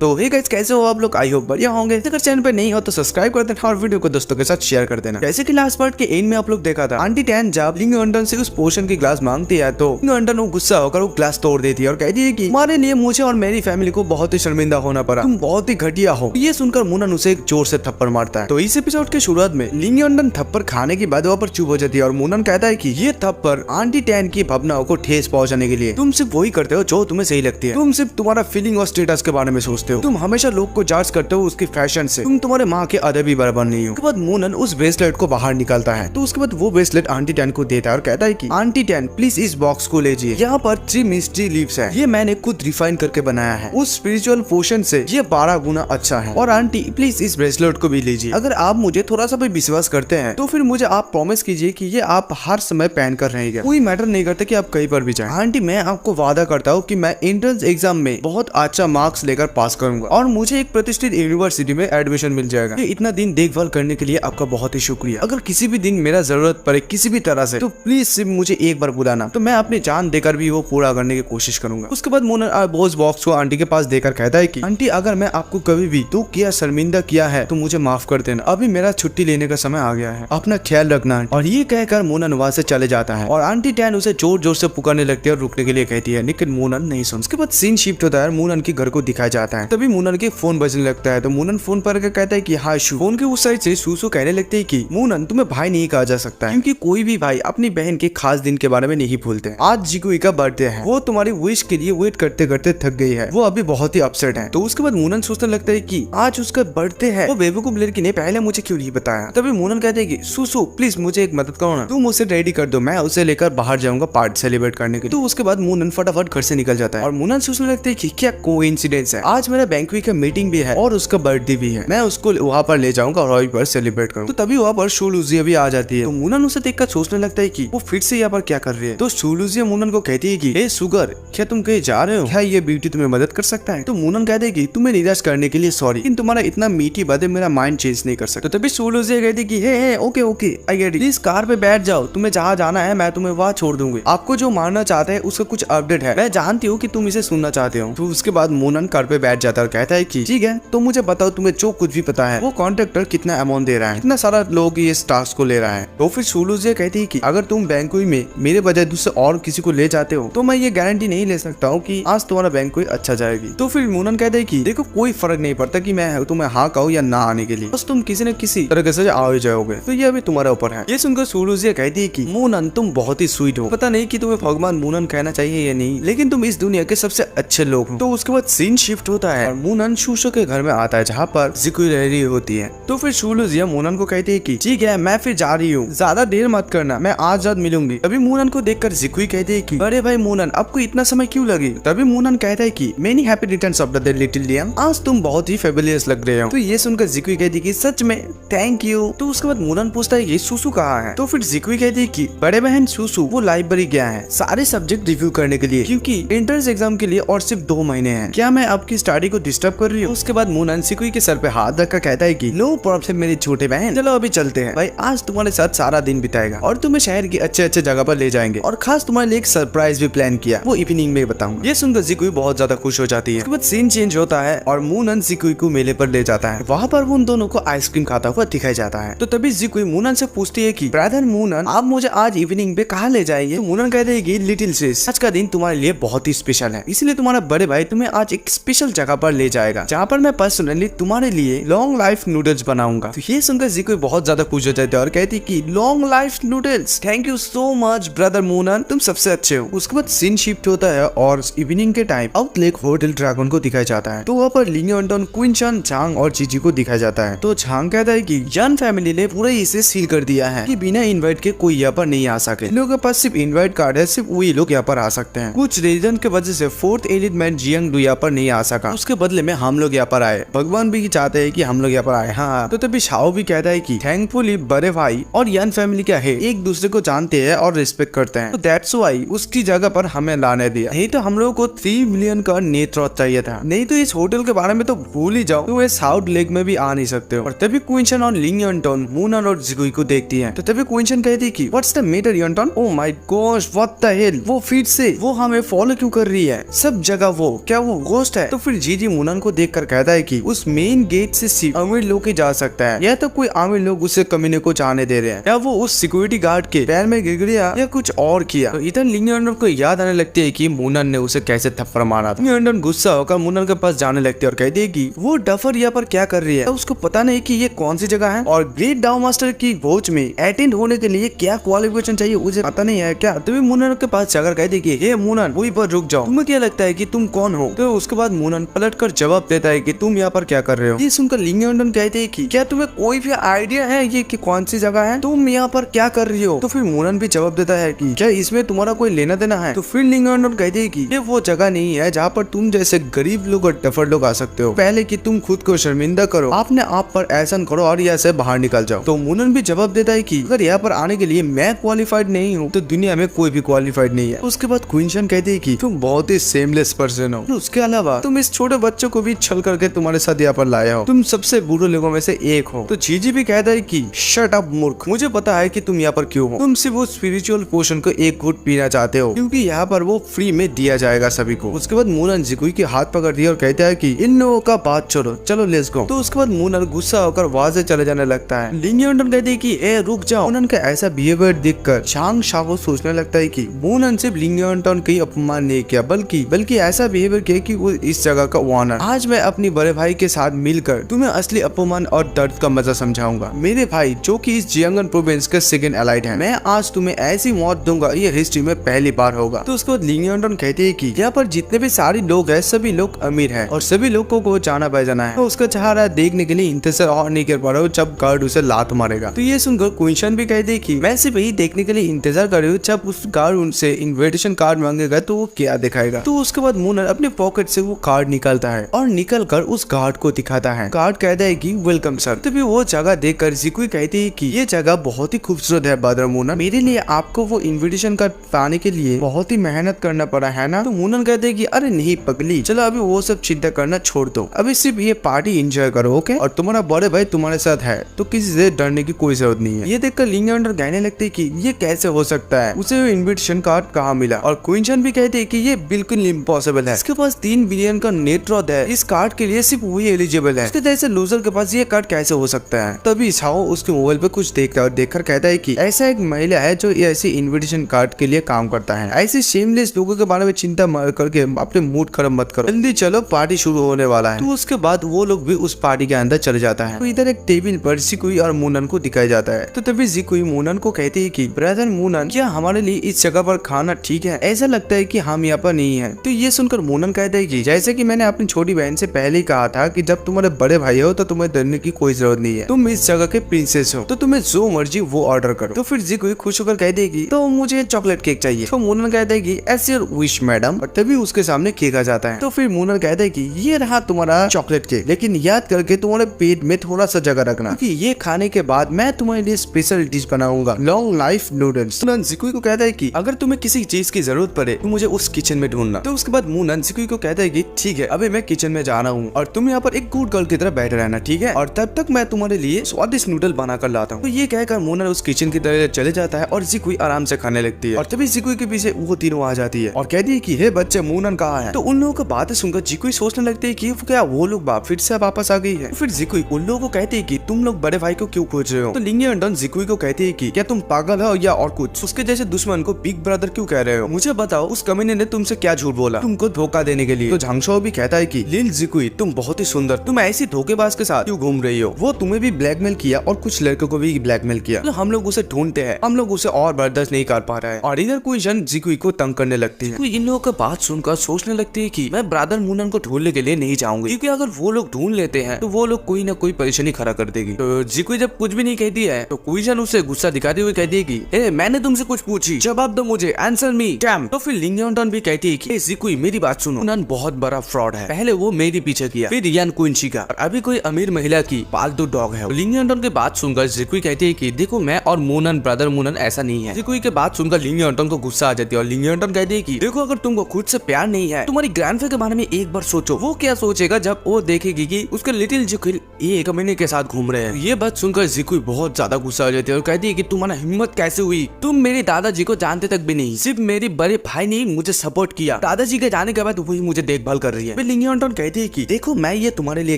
तो hey guys, कैसे हो आप लोग? आई होप बढ़िया होंगे। अगर चैनल पे नहीं हो तो सब्सक्राइब कर देना और वीडियो को दोस्तों के साथ शेयर कर देना। जैसे कि लास्ट पार्ट के एंड में आप लोग देखा था, आंटी टैन जब लिंग अंडन से उस पोशन की ग्लास मांगती है तो लिंग अंडन वो गुस्सा होकर वो ग्लास तोड़ देती है और कहती है कि हमारे लिए मुझे और मेरी फैमिली को बहुत ही शर्मिंदा होना पड़ा, तुम बहुत ही घटिया हो। ये सुनकर मूनन उसे एक जोर से थप्पड़ मारता है। तो इस एपिसोड के शुरुआत में लिंग अंडन थप्पड़ खाने के बाद वहाँ पर चुप हो जाती है और मूनन कहता है कि ये थप्पड़ आंटी टैन की भावनाओं को ठेस पहुंचाने के लिए, तुम सिर्फ वही करते हो जो तुम्हें सही लगती है, तुम सिर्फ तुम्हारा फीलिंग और स्टेटस के बारे में सोचते हो, तुम हमेशा लोग को जांच करते हो उसकी फैशन से, तुम तुम्हारे माँ के अदबी बराबर नहीं हो। उसके बाद मूनन उस ब्रेसलेट को बाहर निकालता है तो उसके बाद वो ब्रेसलेट आंटी टैन को देता है और कहता है कि आंटी टैन प्लीज इस बॉक्स को लीजिए, यहाँ पर 3 मिस्ट्री लीव्स है, ये मैंने खुद रिफाइन करके बनाया है, उस स्पिरिचुअल पोशन से ये 12 गुना अच्छा है। और आंटी प्लीज इस ब्रेसलेट को भी लीजिए, अगर आप मुझे थोड़ा सा भी विश्वास करते हैं तो फिर मुझे आप प्रॉमिस कीजिए कि ये आप हर समय पहन कर रहेंगे, कोई मैटर नहीं करता कि आप कहीं पर भी जाएं। आंटी मैं आपको वादा करता हूँ कि मैं एंट्रेंस एग्जाम में बहुत अच्छा मार्क्स लेकर पास करूंगा और मुझे एक प्रतिष्ठित यूनिवर्सिटी में एडमिशन मिल जाएगा। ये इतना दिन देखभाल करने के लिए आपका बहुत ही शुक्रिया। अगर किसी भी दिन मेरा जरूरत पड़े किसी भी तरह से तो प्लीज सिर्फ मुझे एक बार बुलाना, तो मैं अपनी जान देकर भी वो पूरा करने की कोशिश करूंगा। उसके बाद मूनन उस बॉक्स को आंटी के पास देकर कहता है कि आंटी अगर मैं आपको कभी भी दुख किया शर्मिंदा किया है तो मुझे माफ कर देना, अभी मेरा छुट्टी लेने का समय आ गया है, अपना ख्याल रखना। और ये कहकर मूनन वहां से चले जाता है और आंटी टैन उसे जोर जोर से पुकारने लगती है और रुकने के लिए कहती है, लेकिन मूनन नहीं सुन। उसके बाद सीन शिफ्ट होता है, मूनन के घर को दिखाया जाता है। तभी मूनन के फोन बजने लगता है तो मूनन फोन पर कहता है कि हाँ शू। फोन के उस साइड से सूसू कहने लगते है कि मूनन तुम्हें भाई नहीं कहा जा सकता है, क्योंकि कोई भी भाई अपनी बहन के खास दिन के बारे में नहीं भूलते। आज जिकुई का बर्थडे है, वो तुम्हारी विश के लिए वेट करते करते थक गई है, वो अभी बहुत ही अपसेट है। तो उसके बाद मूनन सोचने लगता है कि आज उसका बर्थडे है, वो बेवकूफ लड़की ने पहले मुझे क्यों नहीं बताया। तभी मूनन कहते है कि सूसू प्लीज मुझे एक मदद करो ना, तुम उसे रेडी कर दो, मैं उसे लेकर बाहर जाऊंगा पार्टी सेलिब्रेट करने के लिए। तो उसके बाद मूनन फटाफट घर से निकल जाता है और मूनन सोचने लगता है कि क्या कोइंसिडेंस है, आज मेरा बैंक्वेट का मीटिंग भी है और उसका बर्थडे भी है, मैं उसको वहाँ पर ले जाऊंगा और वहीं पर सेलिब्रेट करूंगा। तो तभी वहाँ पर शूलुजिया भी आ जाती है। तो मूनन उसे देखकर सोचने लगता है कि वो फिर से यहाँ पर क्या कर रही है। तो शूलुजिया मूनन को कहती है कि हे सुगर, क्या तुम कहीं जा रहे हो, क्या ये ब्यूटी तुम्हें मदद कर सकता है। तो मूनन कहते है कि तुम्हें निराश करने के लिए सॉरी, लेकिन तुम्हारा इतना मीठी बातें मेरा माइंड चेंज नहीं कर सकता। तो तभी शूलुजिया कहती है कि hey okay okay I get it, please car पे बैठ जाओ, तुम्हें जहाँ जाना है मैं तुम्हें वहाँ छोड़ दूंगी, आपको जो मारना चाहते हैं उसका कुछ अपडेट है, मैं जानती हूँ कि तुम इसे सुनना चाहते हो। तो उसके बाद मूनन कार पे बैठ जाता है और कहता है कि ठीक है तो मुझे बताओ तुम्हें जो कुछ भी पता है, वो कॉन्ट्रैक्टर कितना अमाउंट दे रहा है, कितना सारा लोग ये टास्क को ले रहा है। तो फिर शूलुजिया कहती है कि अगर तुम बैंकुई में मेरे बजाय दूसरे और किसी को ले जाते हो तो मैं ये गारंटी नहीं ले सकता हूँ कि आज तुम्हारा बैंकुई अच्छा जाएगी। तो फिर मूनन कहता है कि देखो कोई फर्क नहीं पड़ता कि मैं तुम्हें हाँ कहूँ या ना आने के लिए, बस तुम किसी न किसी तरह से आ ही जाओगे, तो ये अभी तुम्हारे ऊपर है। ये सुनकर शूलुजिया कहती है कि मूनन तुम बहुत ही स्वीट हो, पता नहीं कि तुम्हें भगवान मूनन कहना चाहिए या नहीं, लेकिन तुम इस दुनिया के सबसे अच्छे लोग हो। तो उसके बाद सीन शिफ्ट होता है और मूनन शूशो के घर में आता है जहाँ पर जिकुई रह रही होती है। तो फिर शूलुजिया मूनन को कहती है कि ठीक है मैं फिर जा रही हूँ, ज्यादा देर मत करना, मैं आज रात मिलूंगी। तभी मूनन को देखकर जिकुई कहती है कि अरे भाई मूनन आपको इतना समय क्यों लगे। तभी मूनन कहता है कि many happy returns of the day little Liam, आज तुम बहुत ही फेबुलस लग रहे हो। तो ये सुनकर जिकुई कहती है कि सच में थैंक यू। तो उसके बाद मूनन पूछता है कि सुसु कहाँ है। तो फिर जिकुई कहती है कि बड़े बहन सुसु वो लाइब्रेरी गया है सारे सब्जेक्ट रिव्यू करने के लिए, क्योंकि एंट्रेंस एग्जाम के लिए और सिर्फ 2 महीने हैं, क्या मैं आपकी स्टडी को डिस्टर्ब कर रही हूँ। उसके बाद मूनन जिकुई के सर पे हाथ रखकर कहता है कि नो प्रॉब्लम मेरी छोटे बहन, चलो अभी चलते हैं, भाई आज तुम्हारे साथ सारा दिन बिताएगा और तुम्हें शहर की अच्छे अच्छे जगह पर ले जाएंगे और खास तुम्हारे लिए एक सरप्राइज भी प्लान किया, वो इवनिंग में बताऊंगा। ये सुनकर जिकुई बहुत ज्यादा खुश हो जाती है। उसके बाद सीन चेंज होता है और मूनन जिकुई को मेले पर ले जाता है, वहाँ पर उन दोनों को आइसक्रीम खाता हुआ दिखाया जाता है। तो तभी जिकुई मूनन से पूछती है कि ब्रदर मूनन आप मुझे आज इवनिंग पे कहाँ ले जाएंगे। तो मूनन कहते हैं कि लिटिल सिस आज का दिन तुम्हारे लिए बहुत ही स्पेशल है, इसलिए तुम्हारा बड़े भाई तुम्हें आज एक स्पेशल जगह पर ले जाएगा जहाँ पर मैं पर्सनली तुम्हारे लिए लॉन्ग लाइफ नूडल्स बनाऊंगा। तो ये सुनकर जिकुई बहुत ज्यादा खुश हो जाते हैं और कहती है कि long life noodles, thank you so much brother Munan, तुम सबसे अच्छे हो। उसके बाद सीन शिफ्ट होता है और इवनिंग के time out lake hotel dragon को दिखाया जाता है। तो वहाँ पर लिंग अंटन, क्विंचन, झांग और जीजी को दिखाया जाता है। तो झांग कहता है कि जन फैमिली ने पूरा इसे सील कर दिया है कि बिना इनवाइट के कोई यहाँ पर नहीं आ सके, इन लोगों के पास सिर्फ इनवाइट कार्ड है, सिर्फ वही लोग यहाँ पर आ सकते हैं। कुछ रीजन के वजह से 4th एलिमेंट जियांग डू यहाँ पर नहीं आ सका, उसके बदले में हम लोग यहाँ पर आए, भगवान भी चाहते हैं कि हम लोग यहाँ पर आए। हाँ तो तभी शाओ भी कहता है कि थैंकफुली बड़े भाई और यन फैमिली क्या है एक दूसरे को जानते हैं और रिस्पेक्ट करते हैं, तो दैट्स व्हाई उसकी जगह पर हमें लाने दिया, नहीं तो हम लोगों को 3 मिलियन का नेत्र चाहिए था, नहीं तो इस होटल के बारे में तो भूल ही जाओ, तो साउथ लेक में भी आ नहीं सकते हो। और तभी क्विंचन और लिंग यंटन मूनन और जिकुई को देखती है। तो तभी क्विंचन कहती है कि व्हाट्स द मैटर यंटन, oh my gosh what the hell, वो फिर से वो हमें फॉलो क्यों कर रही है सब जगह, वो क्या वो घोस्ट है। तो फिर जीजी मूनन को देखकर कहता है कि उस मेन गेट से सिर्फ अमीर लोग ही जा सकता है, या तो कोई अमीर लोग उसे कमीने को जाने दे रहे हैं, या वो उस सिक्योरिटी गार्ड के पैर में गिर गया या कुछ और किया। तो इधर लिंग यंडन को याद आने लगती है कि मूनन ने उसे कैसे थप्पड़ मारा था। लिंग यंडन गुस्सा होकर मूनन के पास जाने लगती है और कहती है कि वो डफर यहाँ पर क्या कर रही है, तो उसको पता नहीं कि ये कौन सी जगह है और ग्रेट डाउ मास्टर की वॉच में अटेंड होने के लिए क्या क्वालिफिकेशन चाहिए उसे पता नहीं है क्या। तभी मूनन के पास जाकर कहती है कि मूनन वहीं पर रुक जाओ, तुम्हें क्या लगता है कि तुम कौन हो। तो उसके बाद मूनन पलटकर जवाब देता है कि तुम यहाँ पर क्या कर रहे हो। ये सुनकर लिंग यंडन कहते हैं कि क्या तुम्हें कोई भी आइडिया है ये कि कौन सी जगह है, तुम यहाँ पर क्या कर रही हो। तो फिर मूनन भी जवाब देता है कि क्या इसमें तुम्हारा कोई लेना देना है। तो फिर लिंग यंडन कहते हैं कि ये वो जगह नहीं है जहाँ पर तुम जैसे गरीब लोग और डफर लोग आ सकते हो, पहले कि तुम खुद को शर्मिंदा करो, अपने आप पर एहसान करो और यहाँ से बाहर निकल जाओ। तो मूनन भी जवाब देता है कि अगर यहाँ पर आने के लिए मैं क्वालिफाइड नहीं हूँ तो दुनिया में कोई भी क्वालिफाइड नहीं है। उसके बाद क्वीन शन कहती है कि तुम बहुत ही सेमलेस पर्सन हो, उसके अलावा तुम इस छोटे बच्चों को भी छल करके तुम्हारे साथ यहाँ पर लाया हो, तुम सबसे बुरे लोगों में से एक हो। तो जीजी भी कहता है कि शट अप मूर्ख, मुझे पता है कि तुम यहाँ पर क्यों हो, तुम सिर्फ वो स्पिरिचुअल पोशन को एक घूंट पीना चाहते हो क्योंकि यहाँ पर वो फ्री में दिया जाएगा सभी को। उसके बाद मूनन जिकुई के हाथ पकड़ती है और कहता है कि इन लोगों का बात छोड़ो, चलो लेट्स गो। तो उसके बाद मूनन गुस्सा होकर वहां से चले जाने लगता है। लिंग यंडन कहती है कि ए रुक जाओ। मूनन का ऐसा बिहेवियर देखकर चांग शाओ सोचने लगता है कि मूनन सिर्फ लिंग यंडन का अपमान नहीं किया बल्कि ऐसा बिहेवियर किया कि वो इस जगह का ओनर। आज मैं अपनी बड़े भाई के साथ मिलकर तुम्हें असली अपमान और दर्द का मजा समझाऊंगा। मेरे भाई जो कि इस जियांगन प्रोविंस के सेकंड एलाइट है, मैं आज तुम्हें ऐसी मौत दूंगा ये हिस्ट्री में पहली बार होगा। तो उसके बाद लिंग यंडन कहती है कि यहाँ पर जितने भी सारे लोग हैं सभी लोग अमीर हैं और सभी लोगों को जाना पहचाना है। तो उसका चेहरा देखने के लिए इंतजार और नहीं कर पा रहा हूँ जब गार्ड उसे लात मारेगा। तो ये सुनकर क्वीन शन भी कहती है कि मैं सिर्फ यही देखने के लिए इंतजार कर रही हूँ जब उस गार्ड उनसे इन्विटेशन कार्ड मांगेगा तो वो क्या दिखाएगा। तो उसके बाद मूनन अपने पॉकेट से वो कार्ड निकालता है और निकल कर उस गार्ड को दिखाता है। गार्ड कहता है कि वेलकम सर। तभी वो जगह देखकर जिकुई कहती है कि ये जगह बहुत ही खूबसूरत है ब्रदर मूनन, मेरे लिए आपको वो इन्विटेशन कार्ड पाने के लिए बहुत ही मेहनत करना पड़ा है ना। तो मूनन कहते हैं कि अरे नहीं पगली, चलो अभी वो सब चिंता करना छोड़ दो, अभी सिर्फ ये पार्टी एंजॉय करो ओके, और तुम्हारा बड़े भाई तुम्हारे साथ है तो किसी से डरने की कोई जरूरत नहीं है। ये देखकर लिंग यंडन कहने लगते है कि ये कैसे हो सकता है, उसे इन्विटेशन कार्ड कहाँ मिला। और क्वीन शन भी कहते है कि ये बिल्कुल इम्पॉसिबल है, इसके पास 3 बिलियन का नेट वर्थ है, इस कार्ड के लिए सिर्फ वही एलिजिबल है, इसके जैसे लूजर के पास ये कार्ड कैसे हो सकता है। तभी शाओ उसके मोबाइल पे कुछ देखता है और देखकर कहता है कि ऐसा एक महिला है जो ऐसे इन्विटेशन कार्ड के लिए काम करता है, ऐसे शेमलेस लोगों के बारे में चिंता करके अपने मूड खराब मत करो, जल्दी चलो पार्टी शुरू होने वाला है। तो उसके बाद वो लोग भी उस पार्टी के अंदर चले जाता है। तो इधर एक टेबल पर जिकुई और मूनन को दिखाया जाता है। तो तभी जिकुई मूनन को कहती है कि ब्रदर मूनन क्या हमारे लिए इस जगह पर खाना ठीक है, ऐसा लगता है कि हम यहाँ पर नहीं है। तो ये सुनकर मूनन कहता है कि जैसे कि मैंने अपनी छोटी बहन से पहले ही कहा था कि जब तुम्हारे बड़े भाई हो तो तुम्हें डरने की कोई जरूरत नहीं है, तुम इस जगह के प्रिंसेस हो, तो तुम्हें जो मर्जी वो ऑर्डर करो। तो फिर जिकुई खुश होकर कह देगी तो मुझे चॉकलेट केक चाहिए। तो मूनन कहता है कि एज योर विश मैडम, और तभी उसके सामने केक आ जाता है। तो फिर मूनन कहता है कि ये रहा तुम्हारा चॉकलेट केक, लेकिन याद करके तुम्हारे पेट में थोड़ा सा जगह रखना क्योंकि ये खाने के बाद मैं तुम्हारे लिए स्पेशल डिश बनाऊंगा, लॉन्ग लाइफ नूडल्स। मूनन जिकुई को कहता है कि अगर तुम्हें किसी चीज की जरूरत पड़े तो मुझे उस किचन में ढूंढना। तो उसके बाद मूनन जिकुई को कहता है कि ठीक है अभी मैं किचन में जा रहा हूँ और तुम यहाँ पर एक गुड गर्ल की तरह बैठे रहना ठीक है, और तब तक मैं तुम्हारे लिए स्वादिष्ट नूडल बना कर लाता हूँ। तो ये कहकर मूनन उस किचन की तरफ चले जाता है और जिकुई आराम से खाने लगती है। और तभी जिकुई के पीछे वो तीनों आ जाती है और कहती है कि हे बच्चे मूनन कहाँ है। तो उन लोगों की बातें सुनकर जिकुई सोचने लगती है कि क्या वो लोग फिर से वापस आ गई है। फिर जिकुई उन लोगों को कहती है कि तुम लोग बड़े भाई को क्यों खोज रहे हो। तो लिंग यंडन जिकुई को कहती है कि क्या तुम पागल हो या और कुछ, उसके जैसे दुश्मन को बिग ब्रदर क्यों कह रहे हो, मुझे बताओ उस कमीने ने तुमसे क्या झूठ बोला तुमको धोखा देने के लिए। तो झांगशाओ भी कहता है कि लिल जिकुई तुम बहुत ही सुंदर, तुम ऐसी धोखेबाज के साथ क्यों घूम रही हो, वो तुम्हें भी ब्लैकमेल किया और कुछ लड़कों को भी ब्लैकमेल किया, तो हम लोग उसे ढूंढते हैं, हम लोग उसे और बर्दाश्त नहीं कर पा रहे हैं। और इधर कोई जन जिकुई को तंग करने लगती है। तो इन लोगों की बात सुनकर सोचने लगती है कि मैं ब्रदर मूनन को ढूंढने के लिए नहीं जाऊंगी क्योंकि अगर वो लोग ढूंढ लेते हैं तो वो लोग कोई ना कोई परेशानी खड़ा कर देगी। तो जिकुई जब कुछ भी नहीं कहती है तो कोई जन उसे गुस्सा दिखाते हुए कहती है कि ए मैंने तुमसे कुछ पूछी, जवाब दो मुझे, आंसर मी डैम। तो फिर लिंग यंडन भी कहती है कि जिकुई मेरी बात सुनो, मूनन बहुत बड़ा फ्रॉड है, पहले वो मेरी पीछे किया फिर यान कुंची का, और अभी कोई अमीर महिला की पालतू डॉग है। लिंग यंडन की बात सुनकर जिकुई कहती है कि देखो मैं और मूनन ब्रदर मूनन ऐसा नहीं है। जिकुई की बात सुनकर लिंग यंडन को गुस्सा आ जाती है और लिंग यंडन कहती है कि देखो अगर तुमको खुद से प्यार नहीं है तुम्हारी ग्रैंडफादर के बारे में एक बार सोचो, वो क्या सोचेगा जब वो देखेगी कि उसके लिटिल जिकुई एक महीने के साथ घूम रहे हैं। ये बात सुनकर जिकुई बहुत ज्यादा गुस्सा हो जाती है और कहती है कि तुम्हारा हिम्मत कैसे हुई, तुम मेरे दादाजी को जानते तक भी नहीं, सिर्फ मेरे बड़े भाई ने मुझे सपोर्ट किया, दादाजी के जाने के बाद वही मुझे देखभाल कर रही है, तभी लिंग यॉन्टन कहती है कि देखो मैं ये तुम्हारे लिए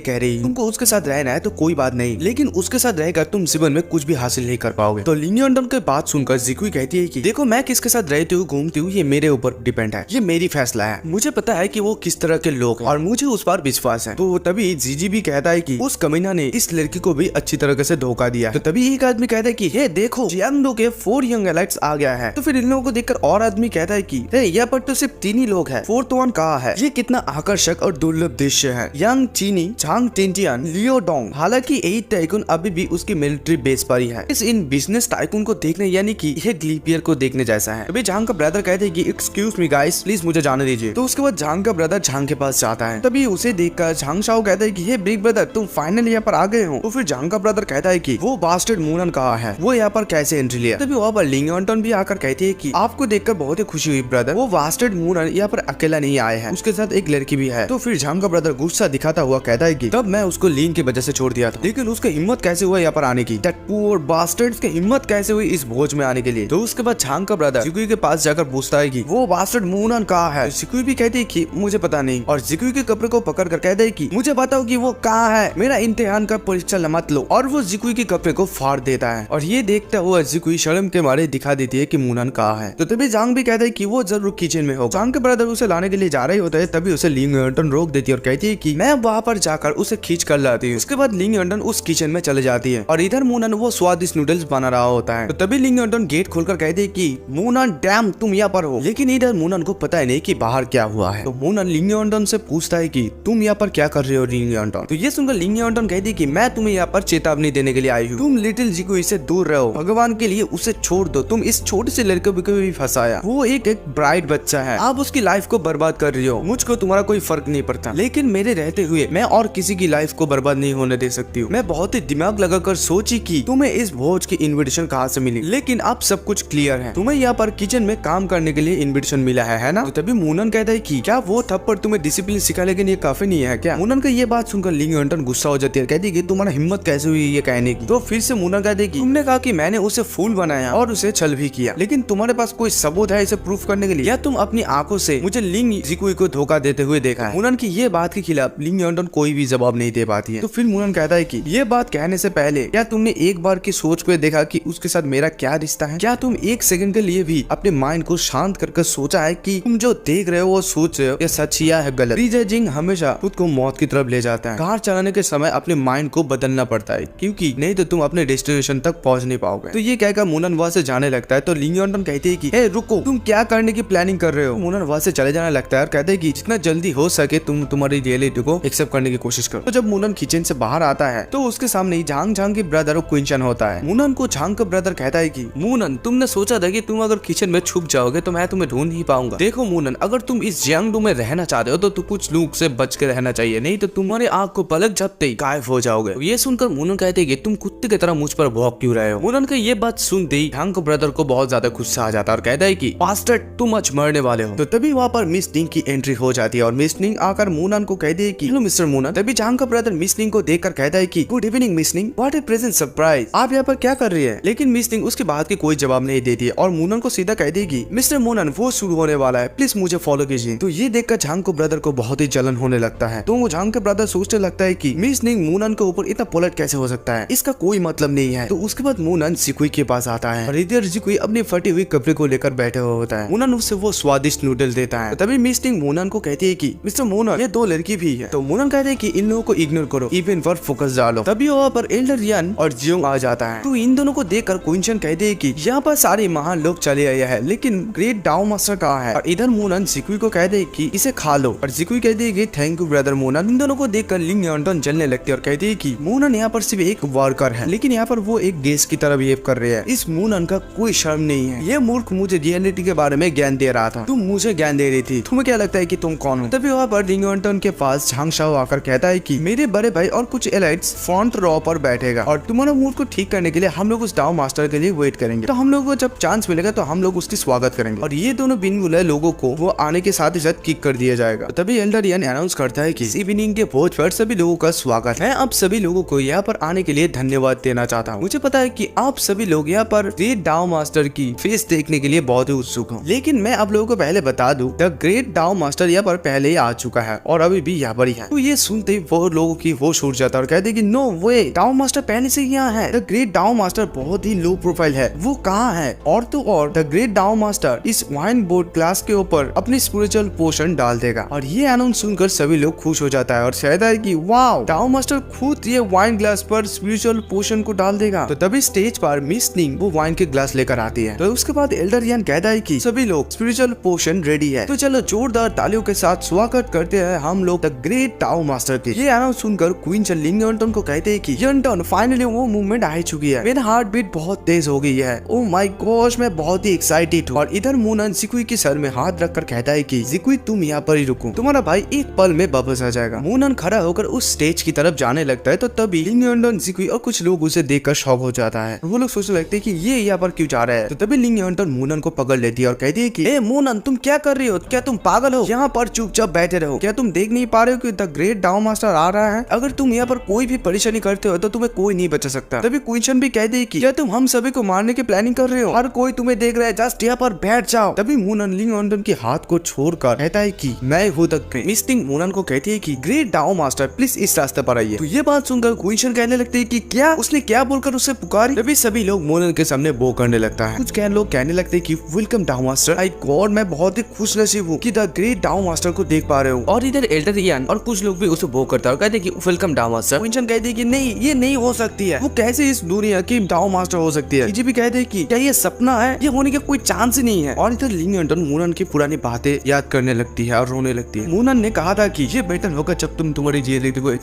कह रही हूँ, तुमको उसके साथ रहना है तो कोई बात नहीं, लेकिन उसके साथ रहकर तुम जीवन में कुछ भी हासिल नहीं कर पाओगे। तो लिंग यॉन्टन की बात सुनकर जिकुई कहती है कि देखो मैं किसके साथ रहती हूँ घूमती हूँ ये मेरे ऊपर डिपेंड है, ये मेरी फैसला है, मुझे पता है कि वो किस तरह के लोग हैं और मुझे उस पर विश्वास है। तो तभी जीजी भी कहता है कि उस कमीना ने इस लड़की को भी अच्छी तरह से धोखा दिया। तो तभी एक आदमी कहता है कि हे देखो जियांगडो के 4 यंग एलाइट्स आ गया है। तो फिर इन लोगों को देखकर और आदमी कहता है कि यहाँ पर तो सिर्फ 3 ही लोग हैं, 4th वन कहाँ है? ये कितना आकर्षक और दुर्लभ दृश्य है। यांग चीनी, झांग टिंटियन, लियो डोंग। हालांकि 8 टाइकून अभी भी उसकी मिलिट्री बेस पर ही है। इस इन बिजनेस टाइकून को देखने यानी कि यह ग्लीपियर को देखने जैसा है। तभी झांग का ब्रदर कहते हैं कि एक्सक्यूज मी गाइस प्लीज मुझे जाने दीजिए। तो उसके बाद झांग का ब्रदर झांग के पास जाता है। तभी उसे देखकर झांग शाओ कहता है कि हे बिग ब्रदर तुम फाइनली यहाँ पर आ गए हो। तो फिर झांग का ब्रदर कहता है कि वो बास्टर्ड मूनन कहाँ है, वो यहाँ पर कैसे एंट्री लिया। तभी वहाँ पर लिंग यॉन्टन भी आकर कहती है कि आपको देखकर बहुत ही खुशी हुई ब्रदर, वो बास्टर्ड मूनन यहाँ पर अकेला नहीं आया है, उसके साथ एक लड़की भी है। तो फिर झांग का ब्रदर गुस्सा दिखाता हुआ कहता है कि तब मैं उसको लिंग की वजह से छोड़ दिया था, लेकिन उसकी हिम्मत कैसे हुआ यहाँ पर आने की, दैट पुअर बास्टर्ड की हिम्मत कैसे हुई इस भोज में आने के लिए। तो उसके बाद झांग का ब्रदर जिकुई के पास जाकर पूछता है कि वो बास्टर्ड मूनन कहाँ है। जिकुई भी कहती है कि मुझे पता नहीं, और जिकुई के कपड़े को पकड़ कर कहते हैं कि मुझे बताओ कि वो कहाँ है, मेरा इम्तिहान का परीक्षा मत लो। और वो जिकुई के कपड़े को फाड़ देता है और ये देखता हुआ जिकुई शर्म के मारे दिखा देती है कि मूनन कहाँ है। तो तभी झांग भी कहता है कि वो जरूर किचन में हो। झांग के ब्रदर उसे लाने के लिए जा रहे होते हैं, तभी उसे लिंग यॉन्टन रोक देती है और कहती है कि मैं वहाँ पर जाकर उसे खींच कर लाती हूँ। उसके बाद लिंग यॉन्टन उस किचन में चले जाती है और इधर मूनन वो स्वादिष्ट नूडल्स बना रहा होता है। तो तभी लिंग यॉन्टन गेट खोलकर कहती है कि मूनन डैम तुम यहाँ पर हो, लेकिन इधर मूनन को पता है नहीं कि बाहर क्या हुआ है। तो मूनन लिंग यॉन्टन से पूछता है कि तुम यहाँ पर क्या कर रहे हो लिंग यॉन्टन। तो ये सुनकर लिंग यॉन्टन कहती है कि मैं तुम्हें यहाँ पर चेतावनी देने के लिए आई हूँ, तुम लिटिल जिकुई से दूर रहो, भगवान के लिए उसे छोड़ दो, तुम इस छोटे से लड़के को भी फंसाया, वो एक ब्राइट बच्चा है, आप उसकी लाइफ को बर्बाद कर रही हो, मुझको तुम्हारा कोई फर्क नहीं पड़ता, लेकिन मेरे रहते हुए मैं और किसी की लाइफ को बर्बाद नहीं होने दे सकती हूँ। मैं बहुत ही दिमाग लगाकर सोची कि तुम्हें इस भोज की इनविटेशन कहाँ से मिली, लेकिन अब सब कुछ क्लियर है, तुम्हें यहाँ पर किचन में काम करने के लिए इनविटेशन मिला है ना। तो तभी मूनन कहता है कि क्या वो थप्पड़ तुम्हें डिसिप्लिन सिखा, लेकिन ये काफी नहीं है क्या। मूनन का ये बात सुनकर लिंग यॉन्टन गुस्सा हो जाती है, कहती है कि तुम्हारा हिम्मत कैसे हुई ये कहने की। तो फिर से मूनन कहती है कि तुमने कहा कि मैंने उसे फूल बनाया और उसे छल भी किया, लेकिन तुम्हारे पास कोई सबूत है इसे प्रूफ करने के लिए, या तुम अपनी आंखों से मुझे लिंग जिकुई को धोखा देते हुए देखा है। मूनन की ये बात के खिलाफ लिंग यॉन्टन कोई भी जवाब नहीं दे पाती है। तो फिर मूनन कहता है कि ये बात कहने से पहले क्या तुमने एक बार की सोच को देखा कि उसके साथ मेरा क्या रिश्ता है, क्या तुम एक सेकंड के लिए भी अपने माइंड को शांत करके सोचा है कि तुम जो देख रहे हो वो सोच रहे हो या सच या है गलत। ली जे-जिंग हमेशा खुद को मौत की तरफ ले जाता है, कार चलाने के समय अपने माइंड को बदलना पड़ता है, क्योंकि नहीं तो तुम अपने डेस्टिनेशन तक पहुंच नहीं पाओगे। तो ये कहकर मूनन वहां से जाने लगता है। तो लिंग यॉन्टन कहती है कि हे रुको, तुम क्या करने की प्लानिंग कर रहे हो। मूनन वहां से चले जाने लगता है और कहते हैं कि जितना जल्दी हो सके तुम तुम्हारी रियलिटी को एक्सेप्ट करने की कोशिश करो। तो जब मूनन किचन से बाहर आता है तो उसके सामने ही झांग के ब्रदर क्विंचन होता है। मूनन को झांग का ब्रदर कहता है कि मूनन तुमने सोचा था कि तुम अगर किचन में छुप जाओगे तो मैं तुम्हें ढूंढ नहीं पाऊंगा। देखो मूनन, अगर तुम इस जियांगडो में रहना चाहते हो तो कुछ लोग से बच के रहना चाहिए, नहीं तो तुम्हारे आंख को पलक झपकते ही गायब हो जाओगे। ये सुनकर मूनन कहते हैं कि तुम कुत्ते की तरह मुझ पर भौंक क्यों रहे हो। मूनन का ये बात सुनते ही झांग का ब्रदर को बहुत ज्यादा गुस्सा आ जाता है और कहता है कि बास्टर्ड तुम आज मरने वाले हो। तो तभी वहाँ पर मिस निंग की एंट्री हो जाती है और मिस निंग आकर मूनन को कहती है कि हेलो मिस्टर मूनन। तभी झांग का ब्रदर मिस निंग को देखकर कहता है कि good evening miss Ning, what A present surprise, आप यहाँ पर क्या कर रही है। लेकिन मिस निंग उसकी बात की कोई जवाब नहीं देती है और मूनन को सीधा कह देगी मिस्टर मूनन वो शुरू होने वाला है, प्लीज मुझे फॉलो कीजिए। तो ये देखकर झांग को ब्रदर को बहुत ही जलन होने लगता है। तो वो झांग के ब्रदर सोचने लगता है कि मिस निंग मूनन के ऊपर इतना पोलाइट कैसे हो सकता है, इसका कोई मतलब नहीं है। तो उसके बाद मूनन जिकुई के पास आता है और इधर जिकुई अपनी फटी हुई कपड़े को लेकर बैठे हुए होता है। मूनन उससे वो स्वादिष्ट नूडल देता है। तो तभी मिस निंग मूनन को कहती है कि मिस्टर मूनन ये 2 लड़की भी है। तो मूनन कहते हैं कि इन लोगों को इग्नोर करो, इवन पर फोकस डालो। तभी वहाँ पर एल्डर रियन और जियोंग आ जाता है। तो इन दोनों को देखकर क्विंचन कहते हैं कि यहाँ पर सारे महान लोग चले आए हैं, लेकिन ग्रेट डाउ मास्टर कहाँ है। और इधर मूनन जिकुई को कहते हैं कि इसे खा लो और जिकुई कहते हैं कि थैंक यू ब्रदर मूनन। इन दोनों को देखकर लिंग यॉन्टन जलने लगती है और कहती है कि मूनन यहाँ पर सिर्फ एक वर्कर है, लेकिन यहाँ पर वो एक गेस्ट की तरह बिहेव कर रहे हैं। इस मूनन का कोई शर्म नहीं है, ये मूर्ख मुझे रियलिटी के बारे में ज्ञान दे रहा था, तुम मुझे ज्ञान दे रही थी, तुम्हें क्या लगता है कि तुम कौन हो। तभी वहाँ पर लिंग यॉन्टन के पास झांग शाओ आकर कहता है कि मेरे बड़े भाई और कुछ एलाइट्स फ्रंट रो पर बैठेगा और तुम्हारा मूड को ठीक करने के लिए हम लोग उस डाउ मास्टर के लिए वेट करेंगे। तो हम लोग को जब चांस मिलेगा तो हम लोग उसकी स्वागत करेंगे और ये दोनों बिन बुलाए लोगों को वो आने के साथ ही साथ किक कर दिया जाएगा। तो तभी एल्डर रियन अनाउंस करता है कि इस इवनिंग के भोज पर सभी लोगों का स्वागत है। अब सभी लोगों को यहाँ पर आने के लिए धन्यवाद देना चाहता हूँ। मुझे पता है कि आप सभी लोग यहाँ पर ग्रेट डाउ मास्टर की फेस देखने के लिए बहुत ही उत्सुक हो, लेकिन मैं आप लोगों को पहले बता दूं द ग्रेट डाउ मास्टर यहाँ पर पहले ही आ आ चुका है और अभी भी यहाँ पर ही है। तो ये सुनते ही वो लोगों की होश उड़ जाता है और कहते हैं कि नो वे, डाउ मास्टर पहले से यहाँ है। द ग्रेट डाउ मास्टर बहुत ही लो प्रोफाइल है, वो कहाँ है? और तो और द ग्रेट डाउ मास्टर इस वाइन बोर्ड ग्लास के ऊपर अपनी स्पिरिचुअल पोशन डाल देगा। और ये अनाउंस सुनकर सभी लोग खुश हो जाता है और कहता है कि वाओ, डाउ मास्टर खुद ये वाइन ग्लास पर स्पिरिचुअल पोशन को डाल देगा। तो तभी स्टेज पर मिस निंग वो वाइन के ग्लास लेकर आती है। तो उसके बाद एल्डर यान कहता है कि सभी लोग स्पिरिचुअल पोशन रेडी है, तो चलो जोरदार तालियों के साथ स्वागत करते हैं हम लोग द ग्रेट डाउ मास्टर के। ये अनाउंस सुनकर क्वीन चन लिंग यंटन को कहते हैं कि यंटन फाइनली वो मूवमेंट आ चुकी है, मेरा हार्ट बीट बहुत तेज हो गई है। ओह माय गॉश, मैं बहुत ही एक्साइटेड हूँ। और इधर मूनन जिकुई के सर में हाथ रखकर कहता है कि जिकुई तुम यहाँ पर ही रुको, तुम्हारा भाई एक पल में वापस आ जाएगा। मूनन खड़ा होकर उस स्टेज की तरफ जाने लगता है। तो तभी लिंग यंटन, जिकुई और कुछ लोग उसे देखकर शॉक हो जाता है। वो लोग सोचने लगते हैं कि ये यहाँ पर क्यों जा रहा है। तो तभी लिंग यंटन मूनन को पकड़ लेती है और कहती है कि ए मूनन, तुम क्या कर रही हो? क्या तुम पागल हो? यहाँ पर चुपचाप बैठे रहो। क्या तुम देख नहीं पा रहे हो कि द ग्रेट डाउ मास्टर आ रहा है? अगर तुम यहाँ पर कोई भी परेशानी करते हो तो तुम्हें कोई नहीं बचा सकता। तभी क्वीन भी कहती है कि क्या तुम हम सभी को मारने की प्लानिंग कर रहे हो? हर कोई तुम्हें देख रहा है, जस्ट यहाँ पर बैठ जाओ। तभी मूनन लिंग यंटन के हाथ को छोड़कर कहता है कि मैं हूँ द ग्रेट। मिस निंग मूनन को कहती है कि ग्रेट डाउ मास्टर प्लीज इस रास्ते पर आइए। तो ये बात सुनकर क्वीन कहने लगती है कि क्या उसने क्या बोलकर उसे पुकारी। तभी सभी लोग मूनन के सामने बो करने लगता है। कुछ लोग कहने लगते हैं कि वेलकम डाउ मास्टर, आई गॉड मैं बहुत ही खुश नसीब हूँ कि द ग्रेट डाउ मास्टर को देख पा रहे हूँ। और इधर एल्डर यान और कुछ लोग भी उसे बो करता है और कहते हैं कि वेलकम डाउ मास्टर। क्वीन कहती है कि नहीं, ये नहीं हो सकती है, वो कैसे इस दुनिया की डाउ मास्टर हो सकती है। जी भी कहते हैं कि क्या ये सपना है, ये होने का कोई चांस ही नहीं है। और इधर लिंग यंटन मूनन की पुरानी बातें याद करने लगती है और रोने लगती है। मूनन ने कहा था कि ये बेटर होगा जब तुम तुम्हारी रियलिटी को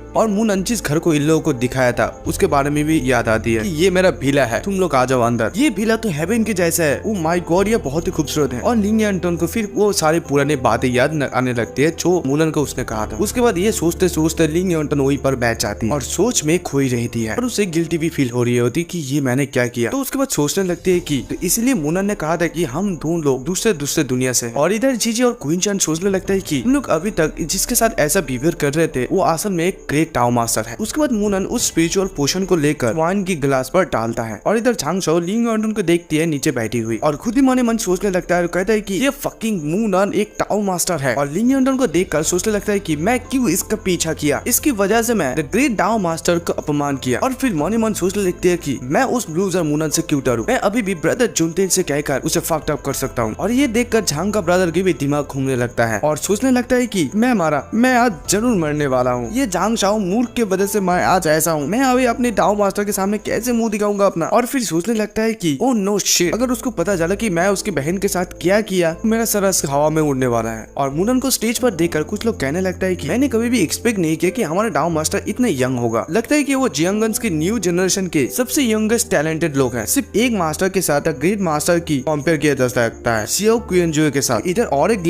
और मूनन जिस घर को इन लोगों को दिखाया था उसके बारे में भी याद आती है कि ये मेरा भिला है, तुम लोग आ जाओ अंदर। ये भिला तो हेवन के जैसा है, ओ माय गॉड ये बहुत ही खूबसूरत है। और लिंग यंटन को फिर वो सारी पुरानी बातें याद आने लगती है जो मूनन को उसने कहा था। उसके बाद ये सोचते सोचते लिंग यंटन वहीं पर बैठ जाती है और सोच में खोई रहती है और उसे गिल्टी भी फील हो रही होती कि ये मैंने क्या किया। तो उसके बाद सोचने लगती है कि तो इसलिए मूनन ने कहा था कि हम दोनों लोग दूसरे दुनिया से। और इधर जीजी और क्वीन चन सोचने लगता है कि हम लोग अभी तक जिसके साथ ऐसा बिहेवियर कर रहे थे वो असल में एक ग्रेट डाउ मास्टर है। उसके बाद मूनन उस स्पिरिचुअल पोशन को लेकर वाइन की ग्लास पर डालता है। और इधर झांगशो लिंग यंटन को देखती है नीचे बैठी हुई और खुद ही मने मन सोचने लगता है और कहता है कि ये फकिंग मूनन एक डाउ मास्टर है। और लिंग यंटन को देखकर सोचने लगता है कि मैं क्यों इसका पीछा किया, इसकी वजह से मैं द ग्रेट डाउ मास्टर को अपमान किया। और फिर मने मन सोचने लगती है कि मैं उस लूजर मूनन से क्यों डरूं, मैं अभी भी ब्रदर जुनतेन से कहकर उसे फक्ड अप कर सकता हूँ। और ये देखकर झांग का ब्रदर की भी दिमाग घूमने लगता है और सोचने लगता है कि मैं आज जरूर मरने वाला हूँ। ये झांगशाओ मूर्ख के वजह से मैं आज ऐसा हूँ, मैं अभी अपने डाउ मास्टर के सामने कैसे मुंह दिखाऊंगा अपना। और फिर सोचने लगता है कि ओह नो शिट, अगर उसको पता चला कि मैं उसकी बहन के साथ क्या किया मेरा सर हवा में उड़ने वाला है। और मूनन को स्टेज पर देखकर कुछ लोग कहने लगता है कि मैंने कभी भी एक्सपेक्ट नहीं किया कि हमारा डाउ मास्टर इतना यंग होगा। लगता है कि वो जियांगन्स के न्यू जनरेशन के सबसे यंगेस्ट टैलेंटेड लोग हैं। सिर्फ एक मास्टर के साथ ग्रेट मास्टर की कंपेयर किया जा सकता है सियो क्वियनजुए के साथ। इधर और एक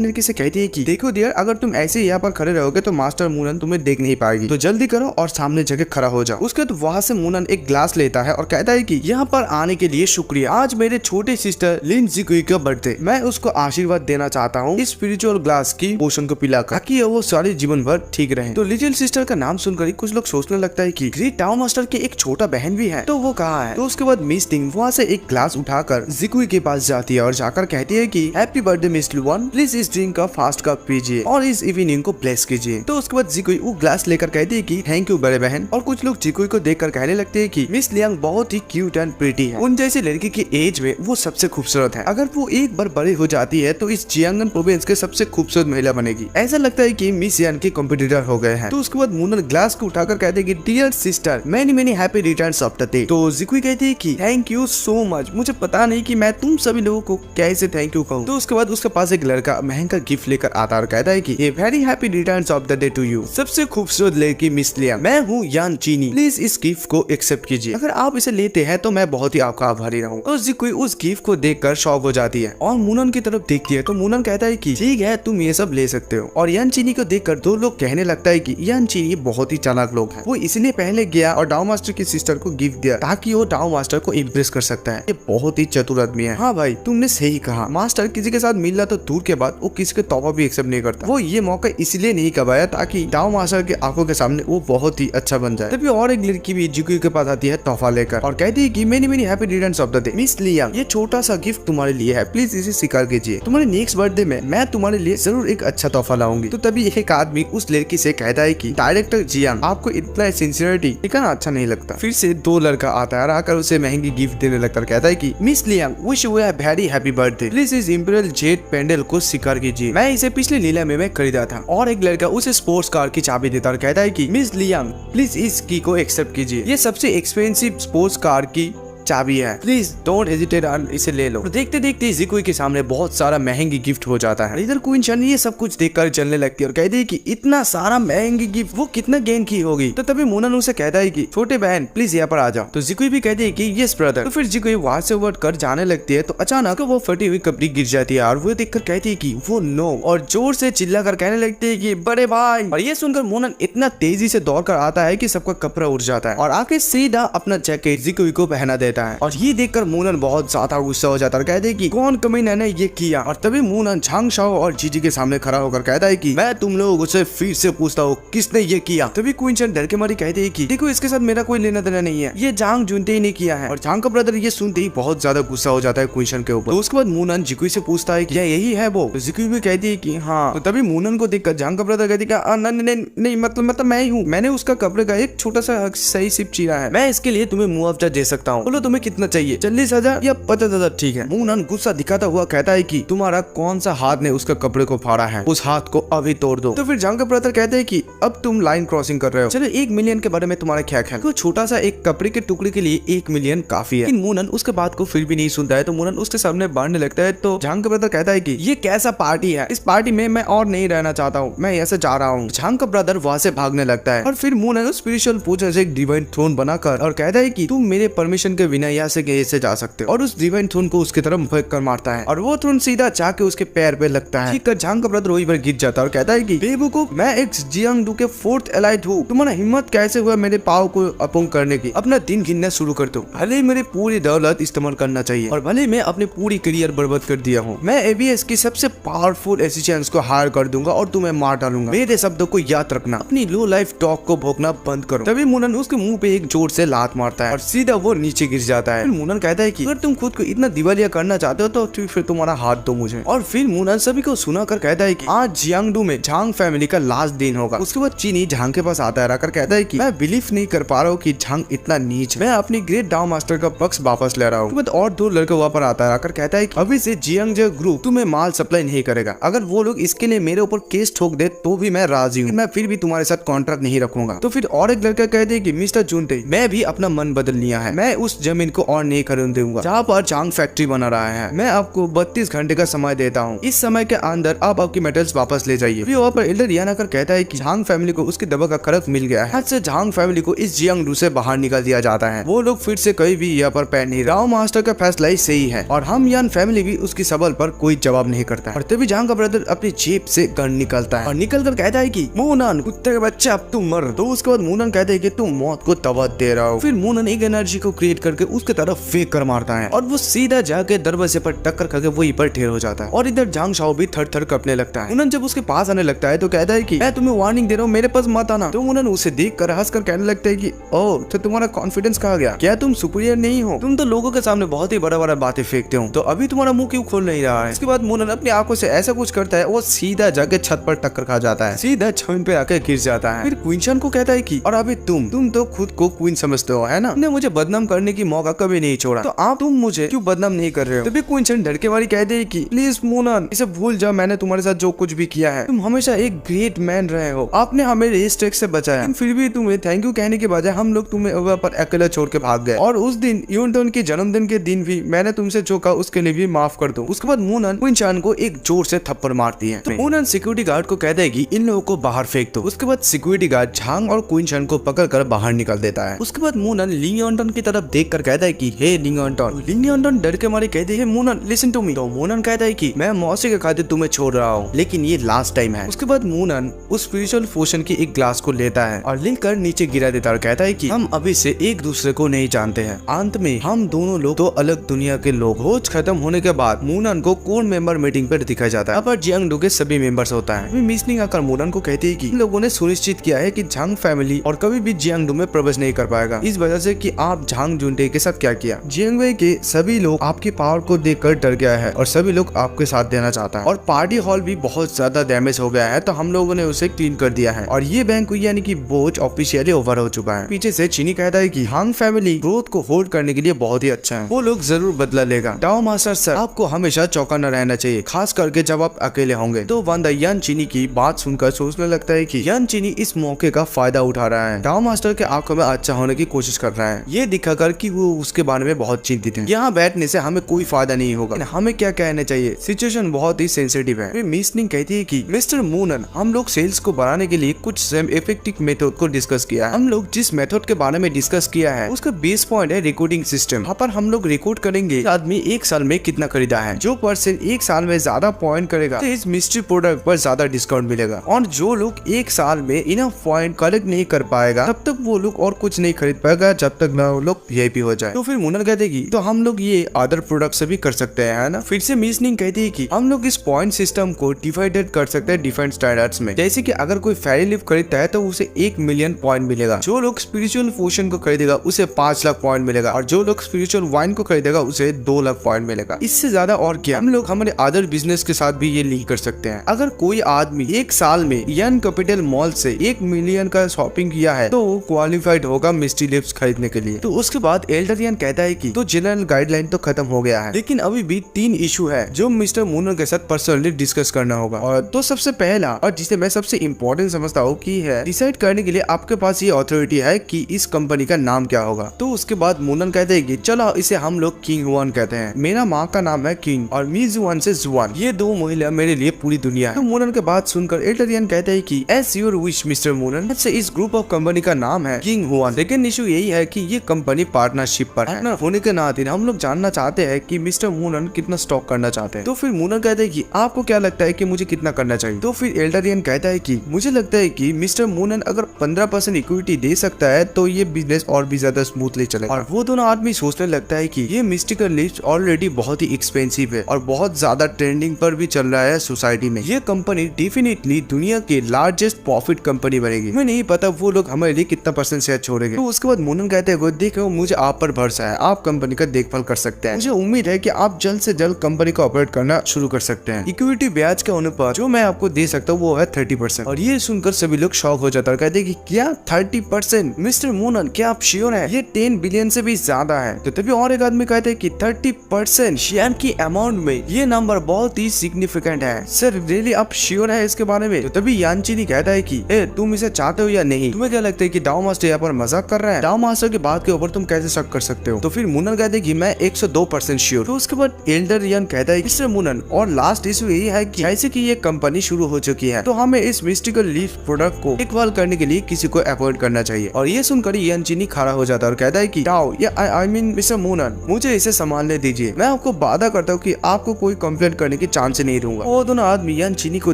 लड़की से कहती है कि देखो डियर, अगर तुम ऐसे यहाँ पर खड़े रहोगे तो मास्टर मूनन तुम्हें देख नहीं पाएगी, तो जल्दी करो और सामने जगह खड़ा हो जाओ। उसके बाद वहाँ से मूनन एक ग्लास लेता है और कहता है कि यहाँ पर आने के लिए शुक्रिया, आज मेरे छोटे सिस्टर लिन जिकुई का बर्थडे, मैं उसको आशीर्वाद देना चाहता हूँ इस स्पिरिचुअल ग्लास की पोशन को पिलाकर, ताकि वो सारे जीवन भर ठीक रहे। तो लिटिल सिस्टर का नाम सुनकर ही कुछ लोग सोचने लगता है कि ग्रेट डाउ मास्टर के एक छोटा बहन भी है, तो वो कहाँ है। तो उसके बाद मिस निंग वहाँ से एक ग्लास उठाकर जिकुई के पास जाती है और जाकर कहती है कि हैप्पी बर्थडे मिस लुवन, प्लीज इस ड्रिंक का फास्ट कप पीजिए और इस इवनिंग को ब्लेस कीजिए। तो उसके बाद जिकुई वो ग्लास लेकर कहती है कि थैंक यू बड़े बहन। और कुछ लोग जिकुई को देखकर कहने लगते हैं कि मिस लियांग बहुत ही क्यूट एंड प्रीटी है, उन जैसी लड़की की एज में वो सबसे खूबसूरत है। अगर वो एक बार बड़ी हो जाती है तो इस जियांगन प्रोविंस के सबसे खूबसूरत महिला बनेगी। ऐसा लगता है कि मिस यान के कॉम्पिटिटर हो गए हैं। तो उसके बाद मूनन ग्लास को उठाकर कहते हैं कि dear sister, many happy returns of the day. तो जिकुई कहती है कि थैंक यू सो मच, मुझे पता नहीं कि मैं तुम सभी लोगों को कैसे थैंक यू कहूँ। तो उसके बाद उसके पास एक लड़का महंगा गिफ्ट लेकर आता है और कहता है कि a very happy returns of the day to you, सबसे खूबसूरत लड़की मिस लियांग, मैं हूँ यान चीनी, प्लीज इस गिफ्ट को एक्सेप्ट कीजिए, अगर आप इसे लेते हैं तो मैं बहुत ही आपका आभारी रहूंगा। तो जिकुई उस गिफ्ट को देखकर शॉक हो जाती है और मूनन की तरफ देखती है। तो मूनन कहता है कि ठीक है तुम ये सब ले सकते हो। और यान चीनी को देखकर दो लोग कहने लगता है कि यान चीनी बहुत ही चालाक लोग हैं, वो इसलिए पहले गया और डाउ मास्टर की सिस्टर को गिफ्ट दिया ताकि वो डाउ मास्टर को इम्प्रेस कर सकता है। ये बहुत ही चतुर आदमी है। हाँ भाई तुमने सही कहा, मास्टर किसी के साथ मिल रहा तो दूर के बाद वो किसी के तौबा भी एक्सेप्ट नहीं करता। वो ये मौका इसलिए नहीं कबाया ताकि डाउ मास्टर के आंखों के सामने वो बहुत ही अच्छा बन जाए। तभी और एक लड़की भी जिकुई के पास आती है तोहफा लेकर और कहती है कि many many happy returns of the day miss Liang, ये छोटा सा गिफ्ट तुम्हारे लिए है, प्लीज इसे स्वीकार कीजिए। तुम्हारे नेक्स्ट बर्थडे में मैं तुम्हारे लिए जरूर एक अच्छा तोहफा लाऊंगी। तो तभी एक आदमी उस लड़की से कहता है कि डायरेक्टर जियांग, आपको इतना सिंसियरिटी दिखाना अच्छा नहीं लगता। फिर से दो लड़का आता है, आकर उसे महंगी गिफ्ट देने लगता है। कहता है कि miss Liang, wish you a very happy birthday, please इस इंपीरियल जेट पेंडल को स्वीकार कीजिए, मैं इसे पिछले नीलामी में खरीदा था। और एक लड़का उसे स्पोर्ट्स कार की चाबी देता और कहता है कि मिस लियांग, प्लीज इस की को एक्सेप्ट कीजिए, ये सबसे एक्सपेंसिव स्पोर्ट्स कार की चाबी है, प्लीज डोंट हेजिटेट, इसे ले लो। और देखते देखते जिकुई के सामने बहुत सारा महंगी गिफ्ट हो जाता है। इधर क्वीन शन ये सब कुछ देखकर चलने लगती है और कहती है कि इतना सारा महंगी गिफ्ट वो कितना गेन की होगी। तो तभी मूनन उसे कहता है कि छोटे बहन प्लीज यहाँ पर आ जाओ। तो जिकुई भी कहती है कि यस ब्रदर। तो फिर जिकुई वहां से वर्ड कर जाने लगती है तो अचानक वो फटी हुई कपड़ी गिर जाती है और वो देखकर कहती है कि वो नो, और जोर से चिल्ला कर कहने लगती है कि बड़े भाई। और ये सुनकर मूनन इतना तेजी से दौड़ कर आता है कि सबका कपड़ा उड़ जाता है और आके सीधा अपना जैकेट जिकुई को पहना देता है। और ये देखकर मूनन बहुत ज्यादा गुस्सा हो जाता है, कहते हैं कि कौन कमीने ने ये किया। और तभी मूनन झांग शाओ और जीजी के सामने खड़ा होकर कहता है कि मैं तुम लोगों से फिर से पूछता हूँ किसने ये किया। तभी क्वीन शन डर के मारी कहती है कि देखो इसके साथ मेरा कोई लेना देना नहीं है, ये झांग जुनते ही नहीं किया है। और झांग का ब्रदर ये सुनते ही बहुत ज्यादा गुस्सा हो जाता है क्वीन शन के ऊपर। तो उसके बाद मूनन जिकुई से पूछता है कि यही है वो। तो जिकुई भी कहती है कि हाँ। तो तभी मूनन को देखकर झांग का ब्रदर कहती है नहीं मतलब मैं ही हूँ, मैंने उसका कपड़े का एक छोटा सा सही सिप चीरा है, मैं इसके लिए तुम्हें मुआवजा दे सकता हूँ, बोलो तुम्हें कितना चाहिए, 40,000 या 50,000 ठीक है। मूनन गुस्सा दिखाता हुआ कहता है कि तुम्हारा कौन सा हाथ ने उसका कपड़े को फाड़ा है, उस हाथ को अभी तोड़ दो। तो फिर झांग का ब्रदर कहते हैं कि अब तुम लाइन क्रॉसिंग कर रहे हो, चलो 1 मिलियन के बारे में तुम्हारा क्या ख्याल। तो छोटा सा एक कपड़े के टुकड़े के लिए 1 मिलियन काफी है। लेकिन मूनन उसके बात को फिर भी नहीं सुनता है। तो मूनन उसके सामने बांटने लगता है। तो झांग का ब्रदर कहता है कि ये कैसा पार्टी है, इस पार्टी में मैं और नहीं रहना चाहता हूँ, मैं ऐसे जा रहा हूँ। झांग का ब्रदर वहां से भागने लगता है और फिर मूनन स्पिरिचुअल पूजा से एक डिवाइन थ्रोन बनाकर और कहता है कि तुम मेरे परमिशन के बिना यहाँ से कैसे जा सकते हो। और उस डिवाइन थ्रोन को उसकी तरफ फेंक कर मारता है और वो थ्रोन सीधा जाके उसके पैर पे लगता है। ठीक झांग का ब्रदर वहीं पर गिर जाता है और कहता है कि बेवकूफ, मैं एक जियांगडू के 4th एलाइट हूँ, तुम्हारा हिम्मत कैसे हुआ मेरे पाव को अपोंग करने की। अपना दिन गिनना शुरू कर दो, भले ही मेरी पूरी दौलत इस्तेमाल करना चाहिए और भले मैं अपनी पूरी करियर बर्बाद कर दिया हूँ, मैं एबीएस की सबसे पावरफुल एसिस्टेंट्स को हायर कर दूंगा और तुम्हें मार डालूंगा। मेरे शब्दों को याद रखना, अपनी लो लाइफ टॉक को भोंकना बंद करो। तभी मूनन उसके मुंह पे एक जोर से लात मारता है और सीधा वो नीचे गिर जाता है। फिर मूनन कहता है कि अगर तुम खुद को इतना दिवालिया करना चाहते हो तो फिर तुम्हारा हाथ दो मुझे। और फिर मूनन सभी को सुनाकर कहता है कि आज जियांगडू में झांग फैमिली का लास्ट दिन होगा। उसके बाद चीनी झांग के पास आता है, आकर कहता है कि मैं बिलीव नहीं कर पा रहा हूँ कि झांग इतना नीच, मैं अपनी ग्रेट डाउ मास्टर का पक्ष वापस ले रहा हूँ। और 2 लड़के वहाँ पर आता है, आकर कहता है कि अभी से जियांगजे ग्रुप तुम्हें माल सप्लाई नहीं करेगा, अगर वो लोग इसके लिए मेरे ऊपर केस ठोक दे तो भी मैं राजी हूँ, मैं फिर भी तुम्हारे साथ कॉन्ट्रैक्ट नहीं रखूंगा। तो फिर और एक लड़का कहते हैं कि मिस्टर जुनते, मैं भी अपना मन बदल लिया है, मैं उस जमीन को और नहीं खरीद दूंगा जहाँ पर झांग फैक्ट्री बना रहा है। मैं आपको 32 घंटे का समय देता हूँ, इस समय के अंदर आप आपकी मेटल्स वापस ले जाइए। फिर वहाँ पर एल्डर यान आकर कहता है कि झांग फैमिली को उसकी दवा का खर्च मिल गया है, आज से झांग फैमिली को इस जियांगडू से बाहर निकाल दिया जाता है, वो लोग फिर से कहीं भी यहाँ पर पैर नहीं। राव मास्टर का फैसला ही सही है और हम यान फैमिली भी उसकी सवाल पर कोई जवाब नहीं करता है। और तभी झांग का ब्रदर अपनी जेब से गन निकालता है और निकल कर कहता है कि मूनन कुत्ते के बच्चे अब तुम मर। तो उसके बाद मूनन कहते हैं कि तुम मौत को तवज्जो दे रहा हो। फिर मूनन एक एनर्जी को क्रिएट करके उसके तरफ फेंक कर मारता है और वो सीधा जाके दरवाजे पर टक्कर करके वहीं पर ठेर हो जाता है। और इधर झांग शाओ भी थर थर कांपने लगता है। मूनन जब उसके पास आने लगता है तो कहता है कि मैं तुम्हें वार्निंग दे रहा हूँ, मेरे पास मत आना। तो मूनन उसे देख कर हंस कर कहने लगता है कि ओह, तो तुम्हारा कॉन्फिडेंस कहाँ गया, क्या तुम सुपीरियर नहीं हो, तुम तो लोगों के सामने बहुत ही बड़ा बड़ा बातें फेंकते हो, तो अभी तुम्हारा मुंह क्यों खोल नहीं रहा है। इसके बाद मूनन अपनी आंखों से ऐसा कुछ करता है, वो सीधा जाके छत पर टक्कर खा जाता है, सीधा जमीन पे आके गिर जाता है। फिर क्वीन शन को कहता है कि और अभी तुम तो खुद को क्वीन समझते हो है ना, तुमने मुझे बदनाम करने की मौका कभी नहीं छोड़ा, तो आप तुम मुझे क्यों बदनाम नहीं कर रहे हो। तभी क्वीन शन डर के मारी कहते हैं कि प्लीज मूनन, इसे भूल जाओ, मैंने तुम्हारे साथ जो कुछ भी किया है, तुम हमेशा एक ग्रेट मैन रहे हो, आपने हमें रेस ट्रैक से बचाया, फिर भी तुम्हें थैंक यू कहने के बजाय हम लोग तुम्हें वहाँ पर अकेला छोड़ के भाग गए। और उस दिन यूनटोन के जन्मदिन के दिन भी मैंने तुमसे जो कहा उसके लिए भी माफ कर दो। उसके बाद मूनन क्वीन शन को एक जोर से थप्पड़ मारती है। तो मूनन सिक्योरिटी गार्ड को कहता है कि इन लोगों को बाहर फेंक दो। उसके बाद सिक्योरिटी गार्ड झांग और क्वीन शन को पकड़ कर बाहर निकाल देता है। उसके बाद मूनन ली यूनटोन की तरफ देख देखकर कहता है कि हे लिंग अंटन। लिंग अंटन डर के मारे कहते हैं मूनन लिसन टू मी। तो मूनन कहता है कि मैं मौसी के खातिर तुम्हें छोड़ रहा हूँ, लेकिन ये लास्ट टाइम है। उसके बाद मूनन उस स्पिरिचुअल पोशन की एक ग्लास को लेता है और लिंक कर नीचे गिरा देता है और कहता है कि हम अभी से एक दूसरे को नहीं जानते हैं। अंत में हम दोनों लोग तो अलग दुनिया के लोग। खोज खत्म होने के बाद मूनन को कोर मेंबर मीटिंग पर दिखाया जाता है। अब जियांगडू के सभी मेंबर्स होता है। मिसनिंग आकर मूनन को कहती है कि इन लोगों ने सुनिश्चित किया है कि झांग फैमिली और कभी भी जियांगडू में प्रवेश नहीं कर पाएगा, इस वजह से कि आप झांग जुनटे के साथ क्या किया। जियांगवे के सभी लोग आपकी पावर को देखकर डर गया है और सभी लोग आपके साथ देना चाहता है। और पार्टी हॉल भी बहुत ज्यादा डैमेज हो गया है, तो हम लोगों ने उसे क्लीन कर दिया है और ये बैंक यानी कि बोझ ऑफिशियली ओवर हो चुका है। पीछे से चीनी कहता है कि हांग फैमिली ग्रोथ को होल्ड करने के लिए बहुत ही अच्छा है, वो लोग जरूर बदला लेगा। डाओ मास्टर सर, आपको हमेशा चौकन्ना रहना चाहिए, खास करके जब आप अकेले होंगे। तो वांदा यान चीनी की बात सुनकर सोचने लगता है कि यान चीनी इस मौके का फायदा उठा रहा है। डाओ मास्टर के आंखों में अच्छा होने की कोशिश कर रहा है, ये दिखाकर कि वो उसके बारे में बहुत चिंतित है। यहाँ बैठने से हमें कोई फायदा नहीं होगा, हमें क्या कहना चाहिए, सिचुएशन बहुत ही सेंसिटिव है। मिसनिंग कहती है कि मिस्टर मूनन, हम लोग सेल्स को बढ़ाने के लिए कुछ इफेक्टिव मेथड को डिस्कस किया है। हम लोग जिस मेथड के बारे में डिस्कस किया है उसका बेस पॉइंट है रिकॉर्डिंग सिस्टम। यहाँ पर हम लोग रिकॉर्ड करेंगे आदमी एक साल में कितना खरीदा है। जो पर्सन एक साल में ज्यादा पॉइंट करेगा तो इस मिस्ट्री प्रोडक्ट पर ज्यादा डिस्काउंट मिलेगा, और जो लोग एक साल में इनफ पॉइंट कलेक्ट नहीं कर पाएगा तब तक वो लोग और कुछ नहीं खरीद पाएगा जब तक ना वो लोग वीआईपी हो जाए। तो फिर मूनन कह देगी तो हम लोग ये अदर प्रोडक्ट से भी कर सकते हैं, है ना। फिर से मिसनिंग कहती है कि हम लोग इस पॉइंट सिस्टम को डिवाइडेड कर सकते हैं डिफरेंट स्टैंडर्ड्स में। जैसे कि अगर कोई फेरी लीफ खरीदता है तो उसे 1 मिलियन पॉइंट मिलेगा, जो लोग स्पिरिचुअल पोशन को खरीदेगा उसे 5 लाख पॉइंट मिलेगा, और जो लोग स्पिरिचुअल वाइन को खरीदेगा उसे 2 लाख पॉइंट मिलेगा। इससे ज्यादा और क्या, हम लोग हमारे अदर बिजनेस के साथ भी ये लिंक कर सकते हैं। अगर कोई आदमी एक साल में यन कैपिटल मॉल से 1 मिलियन का शॉपिंग किया है तो वो क्वालिफाइड होगा मिस्ट्री लिप्स खरीदने के लिए। तो उसके बाद एल्डर यान कहता है कि तो जनरल गाइडलाइन तो खत्म हो गया है, लेकिन अभी भी 3 इशू है जो मिस्टर मूनन के साथ पर्सनली डिस्कस करना होगा। और तो सबसे पहला और जिसे मैं सबसे इम्पोर्टेंट समझता हूँ कि है डिसाइड करने के लिए आपके पास ये अथॉरिटी है कि इस कंपनी का नाम क्या होगा। तो उसके बाद मूनन कहते हैं कि चलो इसे हम लोग किंग वन कहते हैं, मेरा माँ का नाम है किंग और मी जुआन से जुआन, ये 2 महिला मेरे लिए पूरी दुनिया है। तो मूनन के बात सुनकर एल्डरियन कहते हैं कि एज योर विश मिस्टर मूनन, से इस ग्रुप ऑफ कंपनी का नाम है किंग हुआन। सेकंड इशू यही है कि ये कंपनी पार्टनरशिप पर है, होने के नाते हम लोग जानना चाहते हैं कि मिस्टर मूनन कितना स्टॉक करना चाहते हैं। तो फिर मूनन कहते हैं कि आपको क्या लगता है कि मुझे कितना करना चाहिए। तो फिर एल्डरियन कहता है कि मुझे लगता है कि मिस्टर मूनन अगर 15% इक्विटी दे सकता है तो ये बिजनेस और भी ज्यादा स्मूथली चलेगा। और वो दोनों आदमी सोचने लगता है कि ये मिस्टिकल लिफ्ट ऑलरेडी बहुत ही एक्सपेंसिव है और बहुत ज्यादा ट्रेंडिंग पर भी चल रहा है सोसाइटी में। ये कंपनी डेफिनेटली दुनिया की लार्जेस्ट प्रॉफिट कंपनी बनेगी। मैं नहीं पता वो लोग हमारे लिए कितना % शेयर छोड़ेंगे। तो उसके बाद मूनन कहते हैं देखो मुझे आप पर भरोसा है, आप कंपनी का देखभाल कर सकते हैं। मुझे उम्मीद है कि आप जल्द से जल्द कंपनी को ऑपरेट करना शुरू कर सकते हैं। इक्विटी ब्याज के अनुपात जो मैं आपको दे सकता हूँ वो है 30%। और ये सुनकर सभी लोग शॉक हो जाता है, कहते हैं कि क्या 30%? मिस्टर मूनन क्या आप श्योर है? ये 10 बिलियन से भी ज्यादा है। तो तभी और एक आदमी कहते हैं कि 30% शेयर की अमाउंट में ये नंबर बहुत ही सिग्निफिकेंट है। सर रियली आप श्योर है इसके बारे में? तो तभी यानचीनी कहता है कि तुम इसे चाहते हो या नहीं? तुम्हें क्या लगता है कि डाओ मास्टर यहाँ पर मजाक कर रहा है? डाओ मास्टर की बात के ऊपर तुम कैसे शक कर सकते हो? तो फिर मूनन कहते हैं कि मैं 102% श्योर। तो उसके बाद एल्डर यान कहता है मिस्टर मूनन, और लास्ट इशू यही है कि जैसे कि ये कंपनी शुरू हो चुकी है तो हमें इस मिस्टिकल लीफ प्रोडक्ट को देखभाल करने के लिए किसी को अपॉइंट करना चाहिए। और ये सुनकर यानचीनी खड़ा हो जाता है और कहता है कि डाओ या आई मीन मिस्टर मूनन, मुझे इसे संभालने दीजिए। मैं आपको वादा करता हूँ कि आपको कोई कंप्लेंट करने की चांस नहीं दूंगा। वो दोनों आदमी यानचीनी को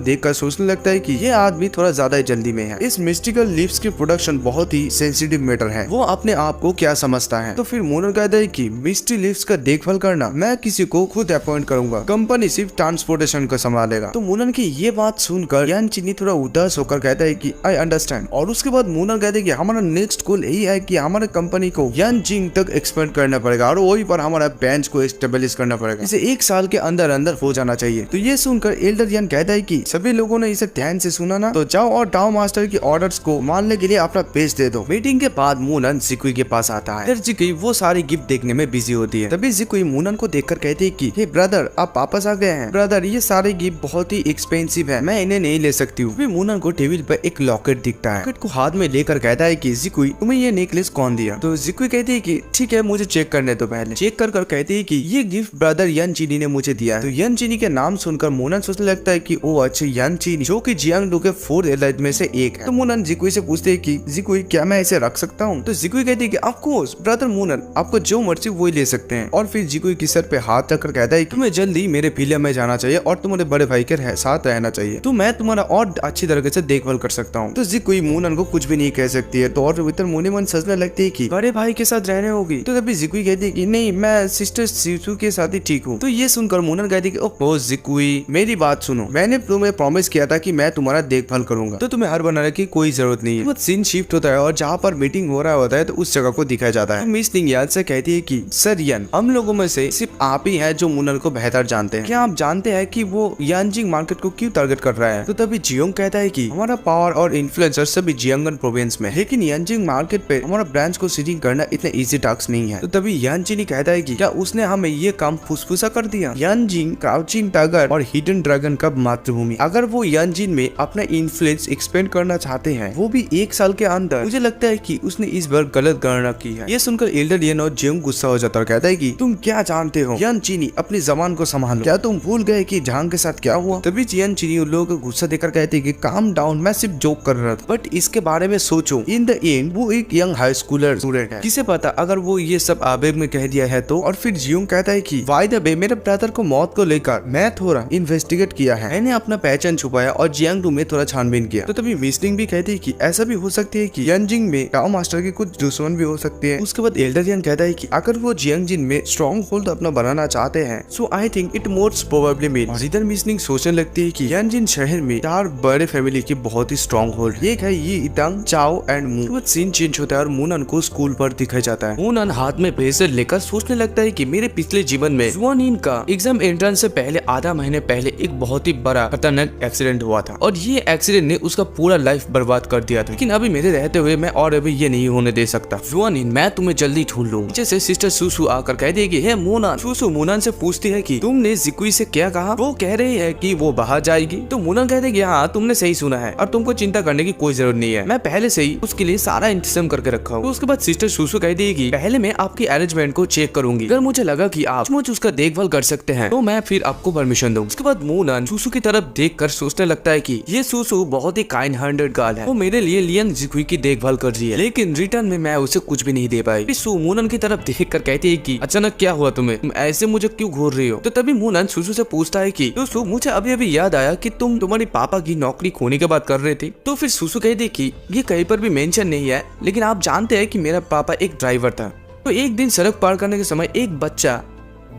देखकर सोचने लगता है कि ये आदमी थोड़ा ज्यादा जल्दी में है। इस मिस्टिकल लीव्स की प्रोडक्शन बहुत ही सेंसिटिव मैटर है, वो अपने आप को क्या समझता है। तो फिर मूनन कहता है कि मिस्ट्री लीव्स का देखभाल करना मैं किसी को खुद अपॉइंट करूंगा, कंपनी सिर्फ ट्रांसपोर्टेशन को संभालेगा। तो मूनन की ये बात सुनकर यानचीनी थोड़ा उदास होकर कहता है कि आई अंडरस्टैंड। और उसके बाद मूनन कहते हैं कि हमारा नेक्स्ट गोल यही है कि हमारे कंपनी को यानजिंग तक एक्सपेंड करना पड़ेगा और वही पर हमारा बेंच को एस्टेब्लिश करना पड़ेगा। इसे 1 साल के अंदर अंदर हो जाना चाहिए। तो ये सुनकर एल्डर यान कहता है कि सभी लोगों ने इसे ध्यान से सुना ना, तो जाओ और डाओ मास्टर की ऑर्डर्स को मानने के लिए अपना पेज दे दो। मीटिंग के बाद मूनन जिकुई के पास आता है। जिकुई वो सारी गिफ्ट देखने में बिजी होती है। तभी जिकुई मूनन को देखकर कहती है कि हे ब्रदर, आप वापस आ गए हैं। ब्रदर, ये सारे गिफ्ट बहुत ही एक्सपेंसिव है, मैं इन्हें नहीं ले सकती हूँ। फिर मूनन को टेबल पर एक लॉकेट दिखता है। लॉकेट को हाथ में लेकर कहता है कि जिकुई, तुम्हें ये नेकलेस कौन दिया? तो जिकुई कहती है कि ठीक है, मुझे चेक करने दो। पहले चेक कर कहती है कि ये गिफ्ट ब्रदर यानचीनी ने मुझे दिया है। तो यानचीनी के नाम सुनकर मूनन सोचने लगता है कि ओ अच्छा, यानचीनी जो कि जियांगडू के 4 एलाइट में से एक है। तो मूनन जिकुई से पूछते है कि जिकुई, क्या मैं इसे रख सकता हूँ? तो जिकुई कहती है कि ऑफ कोर्स ब्रदर, मूनन आपको जो मर्जी वही ले सकते हैं। और फिर जिकुई की सर पे हाथ रखकर कहता है तुम्हें जल्दी मेरे फिल्म में जाना चाहिए और तुम्हारे बड़े भाई के साथ रहना चाहिए, तो मैं तुम्हारा और अच्छी तरीके से देखभाल कर सकता हूँ। तो जिकुई मूनन को कुछ भी नहीं कह सकती है। तो और वितर मोने मन सोचने लगती है कि बड़े भाई के साथ रहने होगी। तो तभी जिकुई कहती है कि नहीं, मैं सिस्टर शिसु के साथ ही ठीक हूँ। तो ये सुनकर मूनन कहती है कि ओह जिकुई, मेरी बात सुनो, मैंने तुम्हें प्रॉमिस किया था कि मैं तुम्हारा देखभाल करूंगा, तो तुम्हें हर बनाने की कोई जरूरत नहीं है। तो सीन शिफ्ट होता है और जहाँ पर मीटिंग हो रहा होता है तो उस जगह को दिखाया जाता है। मिस निंग यान से कहती है कि सर यन, हम लोगों में से सिर्फ आप ही हैं जो मूनन को बेहतर जानते हैं। क्या आप जानते हैं कि वो यांजिंग मार्केट को क्यों टारगेट कर रहा है? तो तभी जियोंग कहता है कि हमारा पावर और इन्फ्लुएंसर सभी जियांगन प्रोविंस में, लेकिन यांजिंग मार्केट पे हमारा ब्रांच को सीडिंग करना इतना इजी टास्क नहीं है। तो तभी यांजिंग कहता है कि क्या उसने हमें ये काम फुसफुसा कर दिया? यांजिंग क्राउचिंग टाइगर और हिडन ड्रैगन का मातृभूमि, अगर वो यांजिन में अपना इन्फ्लुएंस एक्सपेंड करना चाहते हैं वो भी 1 साल के अंदर, मुझे लगता है कि उसने इस बार गलत गणना की है। ये सुनकर एल्डर यन और जियोंग गुस्सा हो जाता है और कहता है कि तुम क्या जानते हो यान चीनी, अपनी जबान को संभालो, क्या तुम भूल गए कि जहांग के साथ क्या हुआ? तभी यान चीनी उन लोगों को गुस्सा देकर कहते हैं कि काम डाउन, मैं सिर्फ जोक कर रहा था, बट इसके बारे में सोचो, इन द एंड वो एक यंग हाई स्कूलर स्टूडेंट है, किसे पता अगर वो ये सब आवेग में कह दिया है तो। और फिर जियोंग कहता है कि बाय द वे, मेरे ब्रदर को मौत को लेकर मैं थोड़ा इन्वेस्टिगेट किया है, मैंने अपना पहचान छुपाया और जियांग में थोड़ा छानबीन किया। तो तभी मिसलिंग भी कहती है कि ऐसा भी हो सकती है कि यांजिंग में टाओ मास्टर के कुछ दुश्मन भी हो सकते हैं। उसके बाद एल्डर यन कहता है कि अगर वो जियांगजिन में स्ट्रॉन्ग होल्ड अपना बनाना चाहते हैं so I think it most probably mean. और इधर मिसलिंग सोचने लगती है कि यांजिन शहर में 4 बड़े फैमिली की बहुत ही स्ट्रॉन्ग होल्ड, एक है ये इतांग, चाओ एंड मू। सीन चेंज होता है और मूनन को स्कूल पर दिखाया जाता है। मूनन हाथ में ब्रेसलेट लेकर सोचने लगता है कि मेरे पिछले जीवन में जुआनिन का एग्जाम एंट्रेंस से पहले आधा महीने पहले एक बहुत ही बड़ा खतरनाक एक्सीडेंट हुआ था और ये एक्सीडेंट ने उसका पूरा लाइफ बर्बाद कर दिया था, लेकिन अभी मेरे रहते हुए मैं और अभी ये नहीं होने दे सकता। जुआनिन, मैं तुम्हें जल्दी ढूंढ लूंगा। जैसे सिस्टर सुसु आकर कह देगी हे मूनन। सुसु मूनन से पूछती है कि तुमने जिकुई से क्या कहा? वो कह रही है कि वो बाहर जाएगी। तो मूनन कहते कि हाँ तुमने सही सुना है और तुमको चिंता करने की कोई जरूरत नहीं है, मैं पहले से ही उसके लिए सारा इंतजाम करके रखा हूँ। तो उसके बाद सिस्टर सुसु कह देगी पहले मैं आपकी अरेंजमेंट को चेक करूंगी, अगर मुझे लगा कि आप मुझे उसका देखभाल कर सकते हैं तो मैं फिर आपको परमिशन दूंगी। उसके बाद मूनन सुसु की तरफ देखकर सोचने लगता है कि ये सुसु बहुत ही काइंड हार्टेड गर्ल है, वो मेरे लिए लियांग जिकुई की देखभाल कर रही है, लेकिन रिटर्न में मैं उसे कुछ भी नहीं दे पाई। सु मूनन की तरफ देखकर कहती है कि अचानक क्या हुआ तुम्हें, तुम ऐसे मुझे क्यों घूर रही हो? तो तभी मूनन सुसु से पूछता है कि सुसु, मुझे अभी अभी याद आया कि तुम तुम्हारी पापा की नौकरी खोने के बाद कर रहे थे। तो फिर सुसु कहती कि ये कहीं पर भी मेंशन नहीं है, लेकिन आप जानते हैं कि मेरा पापा एक ड्राइवर था। तो एक दिन सड़क पार करने के समय एक बच्चा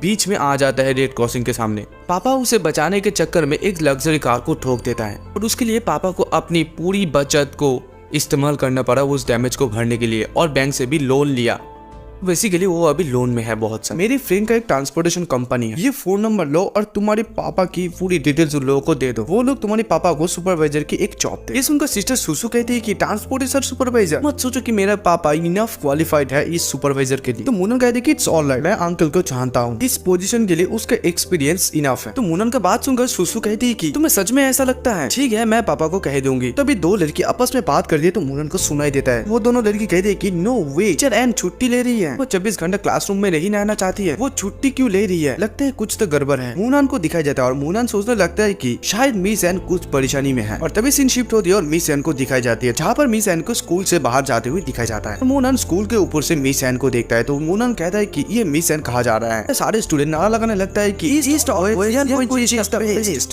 बीच में आ जाता है रेड क्रॉसिंग के सामने। पापा उसे बचाने के चक्कर में एक लग्जरी कार को ठोक देता है और उसके लिए पापा को अपनी पूरी बचत को इस्तेमाल करना पड़ा उस डैमेज को भरने के लिए और बैंक से भी लोन लिया। बेसिकली वो अभी लोन में है बहुत सा। मेरी फ्रेंड का एक ट्रांसपोर्टेशन कंपनी है, ये फोन नंबर लो और तुम्हारे पापा की पूरी डिटेल्स उन लोगों को दे दो, वो लोग तुम्हारे पापा को सुपरवाइजर की एक जॉब दे। ये सुनकर सिस्टर सुसु कहती है कि ट्रांसपोर्टेशन सुपरवाइजर, मत सोचो कि मेरा पापा इनफ क्वालिफाइड है इस सुपरवाइजर के लिए। तो मूनन कहती है कि इट्स ऑलराइट, मैं अंकल को चाहता हूँ, इस पोजीशन के लिए उसका एक्सपीरियंस इनफ है। तो मूनन का बात सुनकर सुसु कहती है कि तुम्हें सच में ऐसा लगता है? ठीक है, मैं पापा को कह दूंगी। तभी 2 लड़की आपस में बात कर रही है तो मूनन को सुनाई देता है। वो दोनों लड़की कहती है कि नो वे, टीचर एन छुट्टी ले रही है, वो 24 घंटा क्लासरूम में नहीं रहना चाहती है, वो छुट्टी क्यों ले रही है? लगता है कुछ तो गड़बड़ है। मूनन को दिखाया जाता है और मूनन सोचने लगता है कि शायद मिस एन कुछ परेशानी में है। और तभी सीन शिफ्ट होती है और मिस एन को दिखाई जाती है, जहाँ पर मिस एन को स्कूल से बाहर जाते हुए दिखाया जाता है। तो मूनन स्कूल के ऊपर से मिस एन को देखता है तो मूनन कहता है कि ये मिस एन कहा जा रहा है। सारे स्टूडेंट नारा लगाने लगता है कि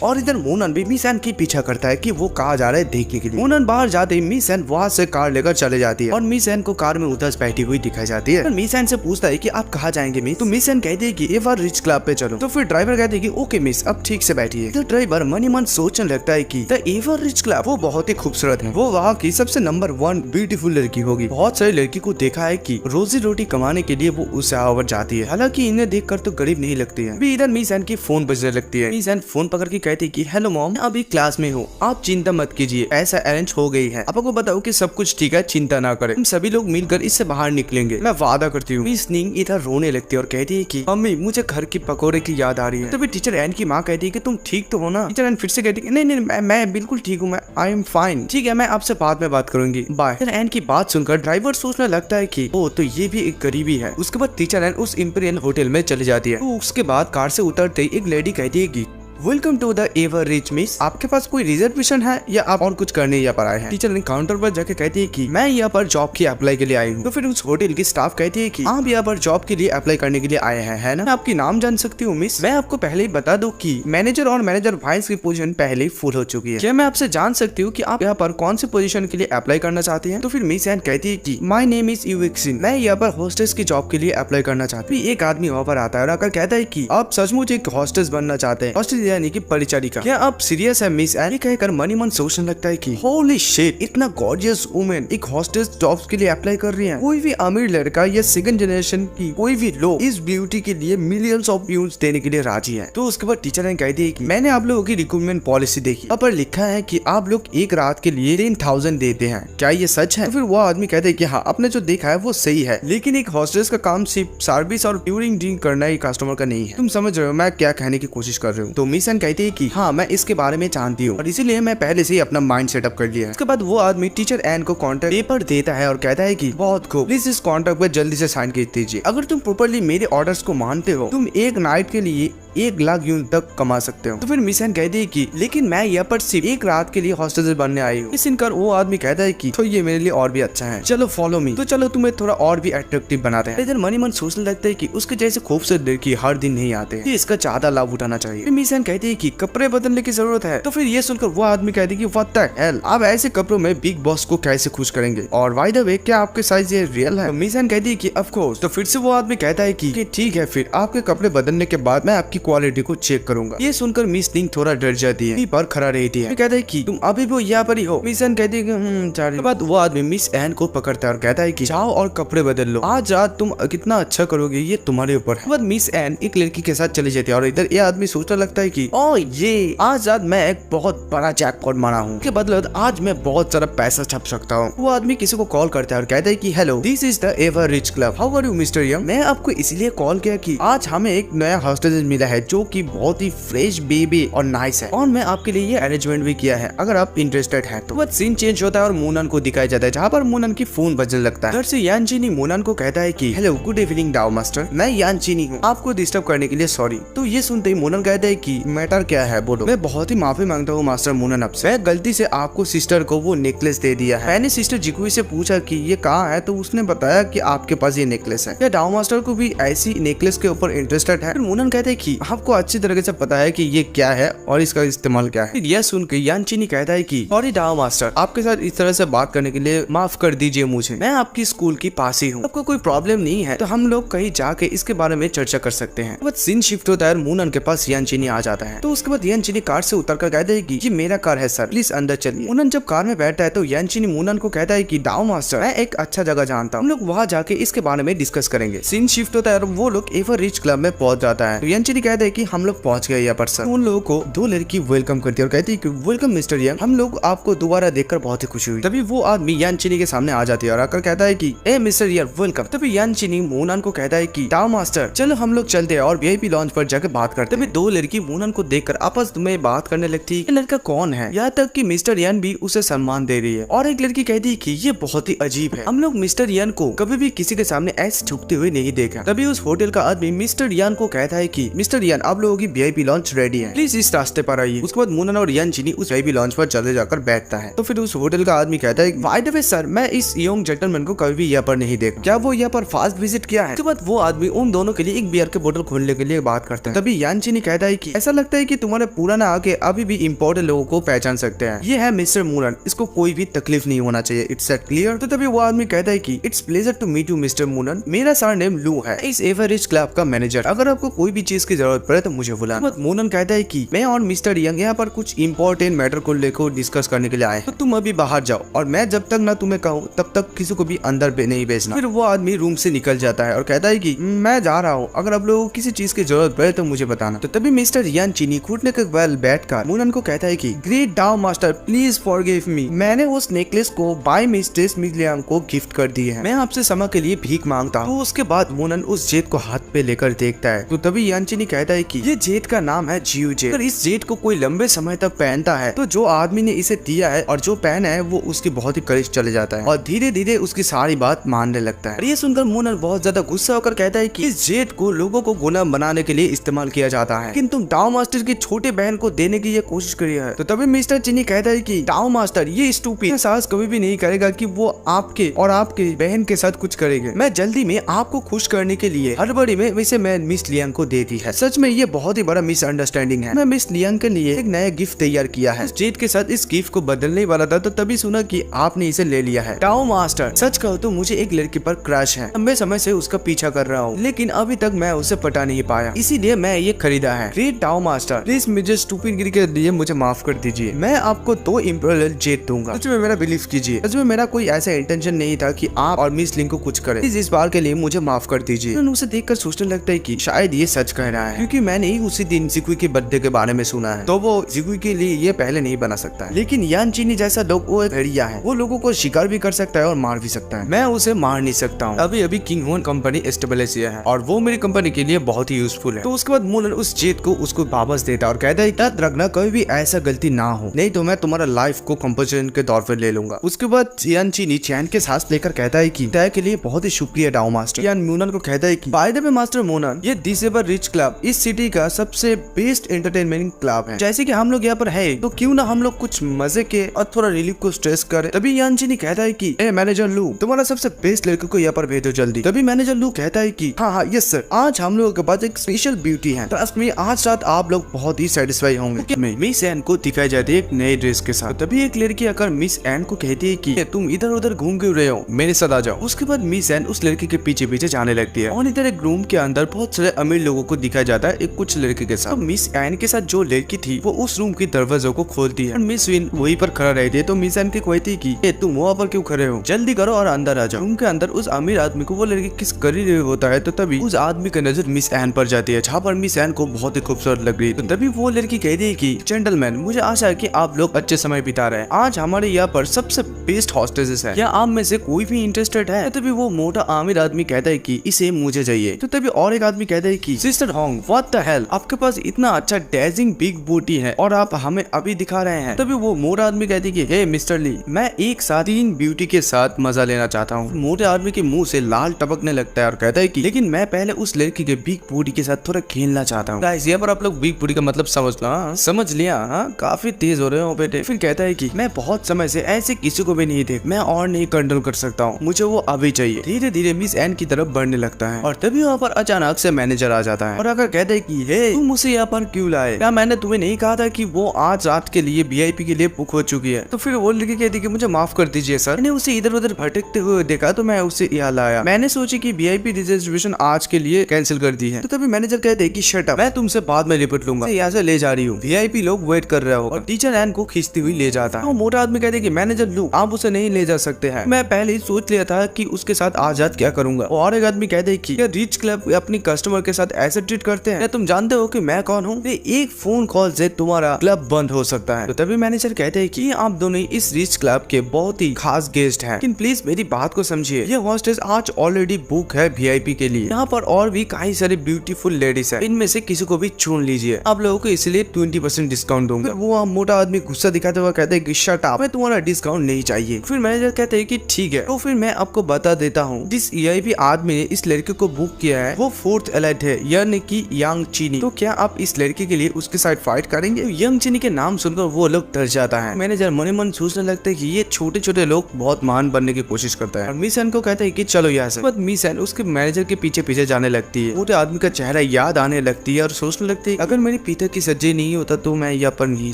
और इधर मूनन भी मिस एन की पीछा करता है कि वो कहा जा रहा है देखने के लिए। मूनन बाहर जाते ही मिस एन वहाँ से कार लेकर चले जाती है और मिस एन को कार में उधर बैठी हुई दिखाई जाती है। मिस एन से पूछता है कि आप कहाँ जाएंगे मिस? तो मिस एन कहती है कि एक बार रिच क्लब पे चलो। तो फिर ड्राइवर कहते हैं कि ओके मिस, अब ठीक से बैठिए। तो ड्राइवर मनी मन सोचने लगता है कि द एवर रिच क्लब वो बहुत ही खूबसूरत है, वो वहाँ की सबसे नंबर 1 ब्यूटीफुल लड़की होगी। बहुत सारी लड़की को देखा है कि रोजी रोटी कमाने के लिए वो उस ओवर जाती है, हालांकि इन्हें देखकर तो गरीब नहीं लगती है। इधर मिस एन की फोन बजने लगती है। मिस एन फोन पकड़ के कहती है कि हेलो मॉम, अभी क्लास में हूँ, आप चिंता मत कीजिए, पैसा अरेंज हो गई है, आपको बताओ कि सब कुछ ठीक है, चिंता ना करें, हम सभी लोग मिलकर इससे बाहर निकलेंगे, मैं वादा करती हूँ। मिस निंग इधर रोने लगती है और कहती है कि मम्मी मुझे घर की पकौड़े की याद आ रही है। तभी टीचर एन की माँ कहती है कि तुम ठीक तो हो ना? टीचर एन फिर से कहती है नहीं मैं बिल्कुल ठीक हूँ, मैं आई एम फाइन, ठीक है मैं आपसे बाद में बात करूंगी, बाय। एन की बात सुनकर ड्राइवर सोचने लगता है कि ओ तो ये भी एक गरीबी है। उसके बाद टीचर एन उस इंपीरियल होटल में चली जाती है। तो उसके बाद कार से उतरते एक लेडी कहती है कि welcome to the ever rich miss. आपके पास कोई रिजर्वेशन है या आप और कुछ करने यहाँ पर आए हैं? टीचर काउंटर पर जाके कहती है कि मैं यहाँ पर जॉब की अप्लाई के लिए आई हूँ। तो फिर उस होटल की स्टाफ कहती है कि आप यहाँ पर जॉब के लिए अप्लाई करने के लिए आए हैं, है ना? आपकी नाम जान सकती हूँ मिस? मैं आपको पहले ही बता दूं कि मैनेजर और मैनेजर वाइस की पोजीशन पहले ही फुल हो चुकी है। क्या मैं आपसे जान सकती हूँ कि आप यहाँ पर कौन सी पोजीशन के लिए अप्लाई करना चाहती हैं? तो फिर मिस एन कहती है कि माय नेम इज यूविक्सिन, मैं यहाँ पर हॉस्टेस की जॉब के लिए अप्लाई करना चाहती हूँ। एक आदमी वहाँ पर आता है और आकर कहता है कि आप सचमुच एक हॉस्टेस बनना चाहते हैं? हॉस्टेस यानी कि परिचारिका। क्या आप सीरियस है मिस एन? कहकर मनी मन सोचने लगता है कि होली शिट, इतना गॉर्जियस वुमेन एक हॉस्टेस जॉब्स के लिए अप्लाई कर रही है। कोई भी अमीर लड़का या सेकंड जनरेशन की कोई भी लोग इस ब्यूटी के लिए मिलियंस ऑफ व्यूज देने के लिए राजी है। तो उसके बाद टीचर ने कहती है कि मैंने आप लोगों की रिक्रूटमेंट पॉलिसी देखी, यहाँ पर लिखा है कि आप लोग एक रात के लिए 10,000 देते हैं, क्या ये सच है? तो फिर वो आदमी कहते हैं कि हाँ, आपने जो देखा है वो सही है, लेकिन एक हॉस्टेस का काम सिर्फ सर्विस और ड्यूरिंग ड्रिंक करना ही कस्टमर का नहीं है। तुम समझ रहे हो मैं क्या कहने की कोशिश कर रही हूँ? तो मिस एन कहती है कि हाँ, मैं इसके बारे में जानती हूँ और इसीलिए मैं पहले से ही अपना माइंड सेटअप कर लिया है। उसके बाद वो आदमी टीचर एन को कॉन्ट्रैक्ट पेपर देता है और कहता है कि बहुत खूब, प्लीज इस कॉन्ट्रैक्ट पर जल्दी से साइन कर दीजिए। अगर तुम प्रॉपर्ली मेरे ऑर्डर्स को मानते हो, तुम एक नाइट के लिए 1 लाख यून तक कमा सकते हो। तो फिर मिस एन कहती है कि लेकिन मैं यहाँ पर सिर्फ एक रात के लिए हॉस्टेस बनने आई हूँ। इस इनकार वो आदमी कहता है कि तो ये मेरे लिए और भी अच्छा है, चलो फॉलो मी। तो चलो तुम्हें थोड़ा और भी अट्रैक्टिव बनाते हैं। इधर मनी मन सोचने लगता है कि उसके जैसे खूबसूरत लड़की हर दिन नहीं आते हैं, इसका ज्यादा लाभ उठाना चाहिए। मिस एन कहती है कि कपड़े बदलने की जरूरत है। तो फिर ये सुनकर वो आदमी कहती है कि व्हाट द हेल, आप ऐसे कपड़ों में बिग बॉस को कैसे खुश करेंगे? और बाय द वे, क्या आपके साइज ये रियल है? तो मिस एन कहती है कि ऑफ कोर्स। तो फिर से वो आदमी कहता है कि ठीक है, फिर आपके कपड़े बदलने के बाद मैं आपकी क्वालिटी को चेक करूंगा। ये सुनकर मिस लिंग थोड़ा डर जाती है, पर खड़ा रहती है। कहता है कि तुम अभी भी यहाँ पर ही हो? मिस एन कहती है कि बाद वो आदमी मिस एन को पकड़ता है और कहता है कि जाओ और कपड़े बदल लो, आज रात तुम कितना अच्छा करोगे ये तुम्हारे ऊपर है। बाद मिस एन एक लड़की के साथ चली जाती है और इधर ये आदमी सोचने लगता है कि ओ ये आज रात मैं एक बहुत बड़ा जैकपॉट मारा हूँ, के बदले आज मैं बहुत सारा पैसा छाप सकता हूँ। वो आदमी किसी को कॉल करता है और कहता है कि hello, this is the ever rich club, how are you mister Young? मैं आपको इसलिए कॉल किया कि आज हमें एक नया हॉस्टेस मिला है जो कि बहुत ही फ्रेश बेबी और नाइस है, और मैं आपके लिए ये अरेंजमेंट भी किया है अगर आप इंटरेस्टेड हैं तो। बस सीन चेंज होता है और मूनन को दिखाया जाता है, जहाँ पर मूनन की फोन बजने लगता है। घर से यान चीनी मूनन को कहता है कि hello, good evening Dao master, मैं यान चीनी हूँ, आपको डिस्टर्ब करने के लिए सॉरी। तो ये सुनते ही मूनन कहता है कि मैटर क्या है बोलो। मैं बहुत ही माफी मांगता हूँ मास्टर मूनन, आपसे मैं गलती से आपको सिस्टर को वो नेकलेस दे दिया है। मैंने सिस्टर जिकुई से पूछा कि ये कहाँ है, तो उसने बताया कि आपके पास ये नेकलेस है। क्या डाओ मास्टर को भी ऐसी नेकलेस के ऊपर इंटरेस्टेड है? फिर मूनन कहते हैं कि आपको अच्छी तरह से पता है कि ये क्या है और इसका इस्तेमाल क्या है। यह सुन के यान चीनी कहता है कि सॉरी डाओ मास्टर, आपके साथ इस तरह से बात करने के लिए माफ कर दीजिए मुझे, मैं आपकी स्कूल की पास ही हूँ, आपको कोई प्रॉब्लम नहीं है तो हम लोग कहीं जाके इसके बारे में चर्चा कर सकते हैं। बस सीन शिफ्ट होता है, मूनन के पास यान चीनी आ जाता है। तो उसके बाद यान चीनी कार से उतर कर कहता है कि ये मेरा कार है सर, प्लीज अंदर चलिए। मूनन जब कार में बैठता है तो यान चीनी मूनन को कहता है कि डाओ मास्टर, मैं एक अच्छा जगह जानता हूँ, हम लोग वहाँ जाके इसके बारे में डिस्कस करेंगे। सीन शिफ्ट होता है और वो लोग एवर रिच क्लब में पहुंच जाता है। तो यान चीनी कहता है कि हम लोग पहुंच गए यहाँ पर सर। उन लोगों को 2 लड़की वेलकम करती है और कहती है कि वेलकम मिस्टर यंग, हम लोग आपको दोबारा देखकर बहुत ही खुशी हुई। तभी वो आदमी यान चीनी के सामने आ जाती है और आकर कहता है कि ए मिस्टर यंग वेलकम। तभी यान चीनी मूनन को कहता है कि डाओ मास्टर चलो हम लोग चलते हैं और वीआईपी लॉन्च पर जाकर बात करते हैं। तभी 2 लड़की मूनन को देखकर आपस में बात करने लगती है, ये लड़का कौन है, यहाँ तक कि मिस्टर यन भी उसे सम्मान दे रही है। और एक लड़की कहती है कि ये बहुत ही अजीब है, हम लोग मिस्टर यन को कभी भी किसी के सामने ऐसे झुकते हुए नहीं देखा। तभी उस होटल का आदमी मिस्टर यन को कहता है कि मिस्टर यन, आप लोगों की वीआईपी लॉन्च रेडी है, प्लीज इस रास्ते पर आइए। उसके बाद मूनन और यान चीनी उस वीआईपी लॉन्च पर चले जाकर बैठता है। तो फिर उस होटल का आदमी कहता है बाय द वे सर, मैं इस यंग जेंटलमैन को कभी भी यहाँ पर नहीं देखा, क्या वो यहाँ पर फास्ट विजिट किया है? उसके बाद वो आदमी उन दोनों के लिए एक बियर के बोतल खोलने के लिए बात करते हैं। तभी यान चीनी कहता है कि ऐसा लगता है कि तुम्हारे पुराना आके अभी भी इम्पोर्टेंट लोगों को पहचान सकते हैं, ये है मिस्टर मूनन, इसको कोई भी तकलीफ नहीं होना चाहिए, इट्स सेट क्लियर? तो तभी वो आदमी कहता है कि it's pleasure to meet you mister Munan, मेरा सर नेम लू है, इस एवर रिच क्लब का मैनेजर, अगर आपको कोई भी चीज की जरूरत पड़े तो मुझे बुलाना। मूनन कहता है कि मैं और मिस्टर यंग यहाँ पर कुछ इंपॉर्टेंट मैटर को लेकर डिस्कस करने के लिए आए, तो तुम अभी बाहर जाओ और मैं जब तक ना तुम्हें कहूँ तब तक किसी को भी अंदर नहीं भेजना। फिर वो आदमी रूम से निकल जाता है और कहता है कि मैं जा रहा हूँ, अगर आप लोगों को किसी चीज की जरूरत पड़े तो मुझे बताना। तो तभी मिस्टर यान चीनी घुटने के बल बैठकर मूनन को कहता है कि great Dao master, please forgive me, मैंने उस नेकलेस को बाय मिस्ट्रेस मिलियम को गिफ्ट कर दी है, मैं आपसे क्षमा के लिए भीख मांगता हूँ। तो उसके बाद मूनन उस जेब को हाथ पे लेकर देखता है। तो तभी यान चीनी कहता कहता है कि ये जेट का नाम है जियो जेट। अगर इस जेट को कोई लंबे समय तक पहनता है तो जो आदमी ने इसे दिया है और जो पहना है वो उसकी बहुत ही करीब चले जाता है और धीरे धीरे उसकी सारी बात मानने लगता है। ये सुनकर मोनन बहुत ज्यादा गुस्सा होकर कहता है कि इस जेट को लोगों को गुलाम बनाने के लिए इस्तेमाल किया जाता है, लेकिन तुम टाओ मास्टर की छोटे बहन को देने की ये कोशिश करी है। तो तभी मिस्टर चिनी कहता है कि टाओ मास्टर ये स्टूपिड साहस कभी भी नहीं करेगा कि वो आपके और आपके बहन के साथ कुछ करेगा। मैं जल्दी में आपको खुश करने के लिए हड़बड़ी में वैसे मैं मिस लियांग को दे दी है। सच में ये बहुत ही बड़ा मिसअंडरस्टैंडिंग है। मैं मिस लियांग के लिए एक नया गिफ्ट तैयार किया है। जेट के साथ इस गिफ्ट को बदलने वाला था तो तभी सुना कि आपने इसे ले लिया है। टाओ मास्टर सच कहो तो मुझे एक लड़की पर क्रश है। लंबे समय से उसका पीछा कर रहा हूँ लेकिन अभी तक मैं उसे पटा नहीं पाया, इसीलिए मैं ये खरीदा है। ग्रेट टाओ मास्टर, प्लीज मुझे स्टूपिडगिरी के लिए मुझे माफ कर दीजिए। मैं आपको 2 इंपीरियल जेट दूंगा। सच में मेरा बिलीव कीजिए, सच में मेरा कोई ऐसा इंटेंशन नहीं था कि आप और मिस लिंग को कुछ करे। प्लीज इस बार के लिए मुझे माफ कर दीजिए। उसे देखकर सोचने लगता है कि शायद ये सच कह रहा है, क्योंकि मैंने ही उसी दिन जिकुई के बर्थडे के बारे में सुना है, तो वो जिकुई के लिए ये पहले नहीं बना सकता है। लेकिन यान चीनी जैसा लोग वो एक भेड़िया है, वो लोगों को शिकार भी कर सकता है और मार भी सकता है। मैं उसे मार नहीं सकता हूँ। अभी अभी किंग होन कंपनी एस्टेब्लिश किया है और वो मेरी कंपनी के लिए बहुत ही यूजफुल है। तो उसके बाद मोनन उस जेट को उसको वापस देता है और कहता है याद रखना कभी भी ऐसा गलती ना हो, नहीं तो मैं तुम्हारा लाइफ को कंपनसेशन के तौर पर ले लूंगा। उसके बाद यान चीनी चैन के सांस लेकर कहता है कि तय के लिए बहुत ही शुक्रिया टाओ मास्टर। यान मोनन को कहता है कि बाय द वे मास्टर मोनन, ये डिसेबल रिच क्लब इस सिटी का सबसे बेस्ट एंटरटेनमेंट क्लब है। जैसे कि हम लोग यहाँ पर है तो क्यों ना हम लोग कुछ मजे के और थोड़ा रिलीफ को स्ट्रेस करे। तभी यान चीनी कहता है कि मैनेजर लू, तुम्हारा सबसे बेस्ट लड़के को यहाँ पर भेजो जल्दी। तभी मैनेजर लू कहता है कि हाँ यस सर, आज हम लोगों के पास एक स्पेशल ब्यूटी है। ट्रस्ट मी, आज रात आप लोग बहुत ही सेटिस्फाई होंगे। मिस एन को दिखाई जाती है एक नए ड्रेस के साथ। तभी एक लड़की आकर मिस एन को कहती है कि तुम इधर उधर घूम क्यों रहे हो, मेरे साथ आ जाओ। उसके बाद मिस एन उस लड़की के पीछे पीछे जाने लगती है और इधर एक रूम के अंदर बहुत सारे अमीर लोगों को दिखाया जाता है एक कुछ लड़के के साथ। तो मिस एन के साथ जो लड़की थी वो उस रूम के दरवाजों को खोलती है और मिस विन वहीं पर खड़ा रहती है। तो मिस एन की कहती है कि तुम वहाँ पर क्यों खड़े हो, जल्दी करो और अंदर आ जाओ। रूम के अंदर उस अमीर आदमी को वो लड़की किस कर ही होता है। तो तभी उस आदमी की नजर मिस एन पर जाती है, जहाँ पर मिस एन को बहुत ही खूबसूरत लग रही है। तो तभी वो लड़की कहती है कि जेंटलमैन, मुझे आशा है कि आप लोग अच्छे समय बिता रहे हैं। आज हमारे यहाँ पर सबसे बेस्ट हॉस्टेसेस है, क्या आप में से कोई भी इंटरेस्टेड है? तभी वो मोटा आमिर आदमी कहता है कि इसे मुझे चाहिए। तो तभी और एक आदमी कहता है कि sister Hong, what the hello, आपके पास इतना अच्छा डैजिंग बिग बूटी है और आप हमें अभी दिखा रहे हैं। तभी वो मोटा आदमी कहते हैं कि हे मिस्टर ली, मैं एक साथ 3 ब्यूटी के साथ मजा लेना चाहता हूँ। मोटे आदमी के मुंह से लाल टपकने लगता है और कहता है कि लेकिन मैं पहले उस लड़की के बिग बूटी के साथ थोड़ा खेलना चाहता हूँ। यहाँ पर आप लोग बिग बूटी का मतलब समझ लो, समझ लिया? काफी तेज हो रहे हो बेटे। फिर कहता है कि मैं बहुत समय से ऐसे किसी को भी नहीं देख, मैं और नहीं कंट्रोल कर सकता हूँ, मुझे वो अभी चाहिए। धीरे धीरे मिस एन की तरफ बढ़ने लगता है और तभी वहाँ पर अचानक से मैनेजर आ जाता है और अगर कहते हैं कि हे तुम मुझे यहाँ पर क्यों लाए, क्या मैंने तुम्हें नहीं कहा था कि वो आज रात के लिए VIP के लिए बुक हो चुकी है? तो फिर वो लड़की कहती है कि मुझे माफ कर दीजिए सर, मैंने उसे इधर उधर भटकते हुए देखा तो मैं उसे यहाँ लाया। मैंने सोची कि VIP रिजर्वेशन आज के लिए कैंसिल कर दी है। तो तभी मैनेजर कहते हैं कि शट अप, मैं तुमसे बाद में रिपोर्ट लूंगा, यहाँ से ले जा रही हूँ, VIP लोग वेट कर रहे हो। और टीचर एन को खींचती हुई ले जाता है। तो मोटा आदमी कहते हैं कि मैनेजर लू, आप उसे नहीं ले जा सकते हैं, मैं पहले ही सोच लिया था कि उसके साथ आजाद क्या करूंगा। और एक आदमी कहते हैं कि क्या रिच क्लब अपनी कस्टमर के साथ ऐसे ट्रीट करते हैं? क्या तुम जानते हो कि मैं कौन हूँ? एक फोन कॉल से तुम्हारा क्लब बंद हो सकता है। तो तभी मैनेजर कहते हैं कि आप दोनों इस रिच क्लब के बहुत ही खास गेस्ट हैं, लेकिन प्लीज मेरी बात को समझिए, ये हॉस्टेस आज ऑलरेडी बुक है VIP के लिए। यहाँ पर और भी कई सारी ब्यूटीफुल लेडीज है, इनमें से किसी को भी चुन लीजिए, आप लोगों को इसलिए 20% डिस्काउंट दूंगा। वो मोटा आदमी गुस्सा दिखाते हुए कहते हैं कि शट अप, मैं तुम्हारा डिस्काउंट नहीं चाहिए। फिर मैनेजर कहते हैं कि ठीक है, तो फिर मैं आपको बता देता हूँ, जिस VIP आदमी ने इस लड़के को बुक किया है वो 4th एलाइट है, यानी कि यांग चीनी। तो क्या आप इस लड़के के लिए उसके साथ फाइट करेंगे? तो यांग चीनी के नाम सुनकर वो लोग डर जाता है। मैनेजर मने मन सोचने लगता है कि ये छोटे छोटे लोग बहुत महान बनने की कोशिश करता है और मिस एन को कहता है कि चलो यहाँ से। मिस एन उसके मैनेजर के पीछे पीछे जाने लगती है। मोटे आदमी का चेहरा याद आने लगती है और सोचने लगती है अगर मेरे पिता की सज्जे नहीं होता तो मैं यहाँ पर नहीं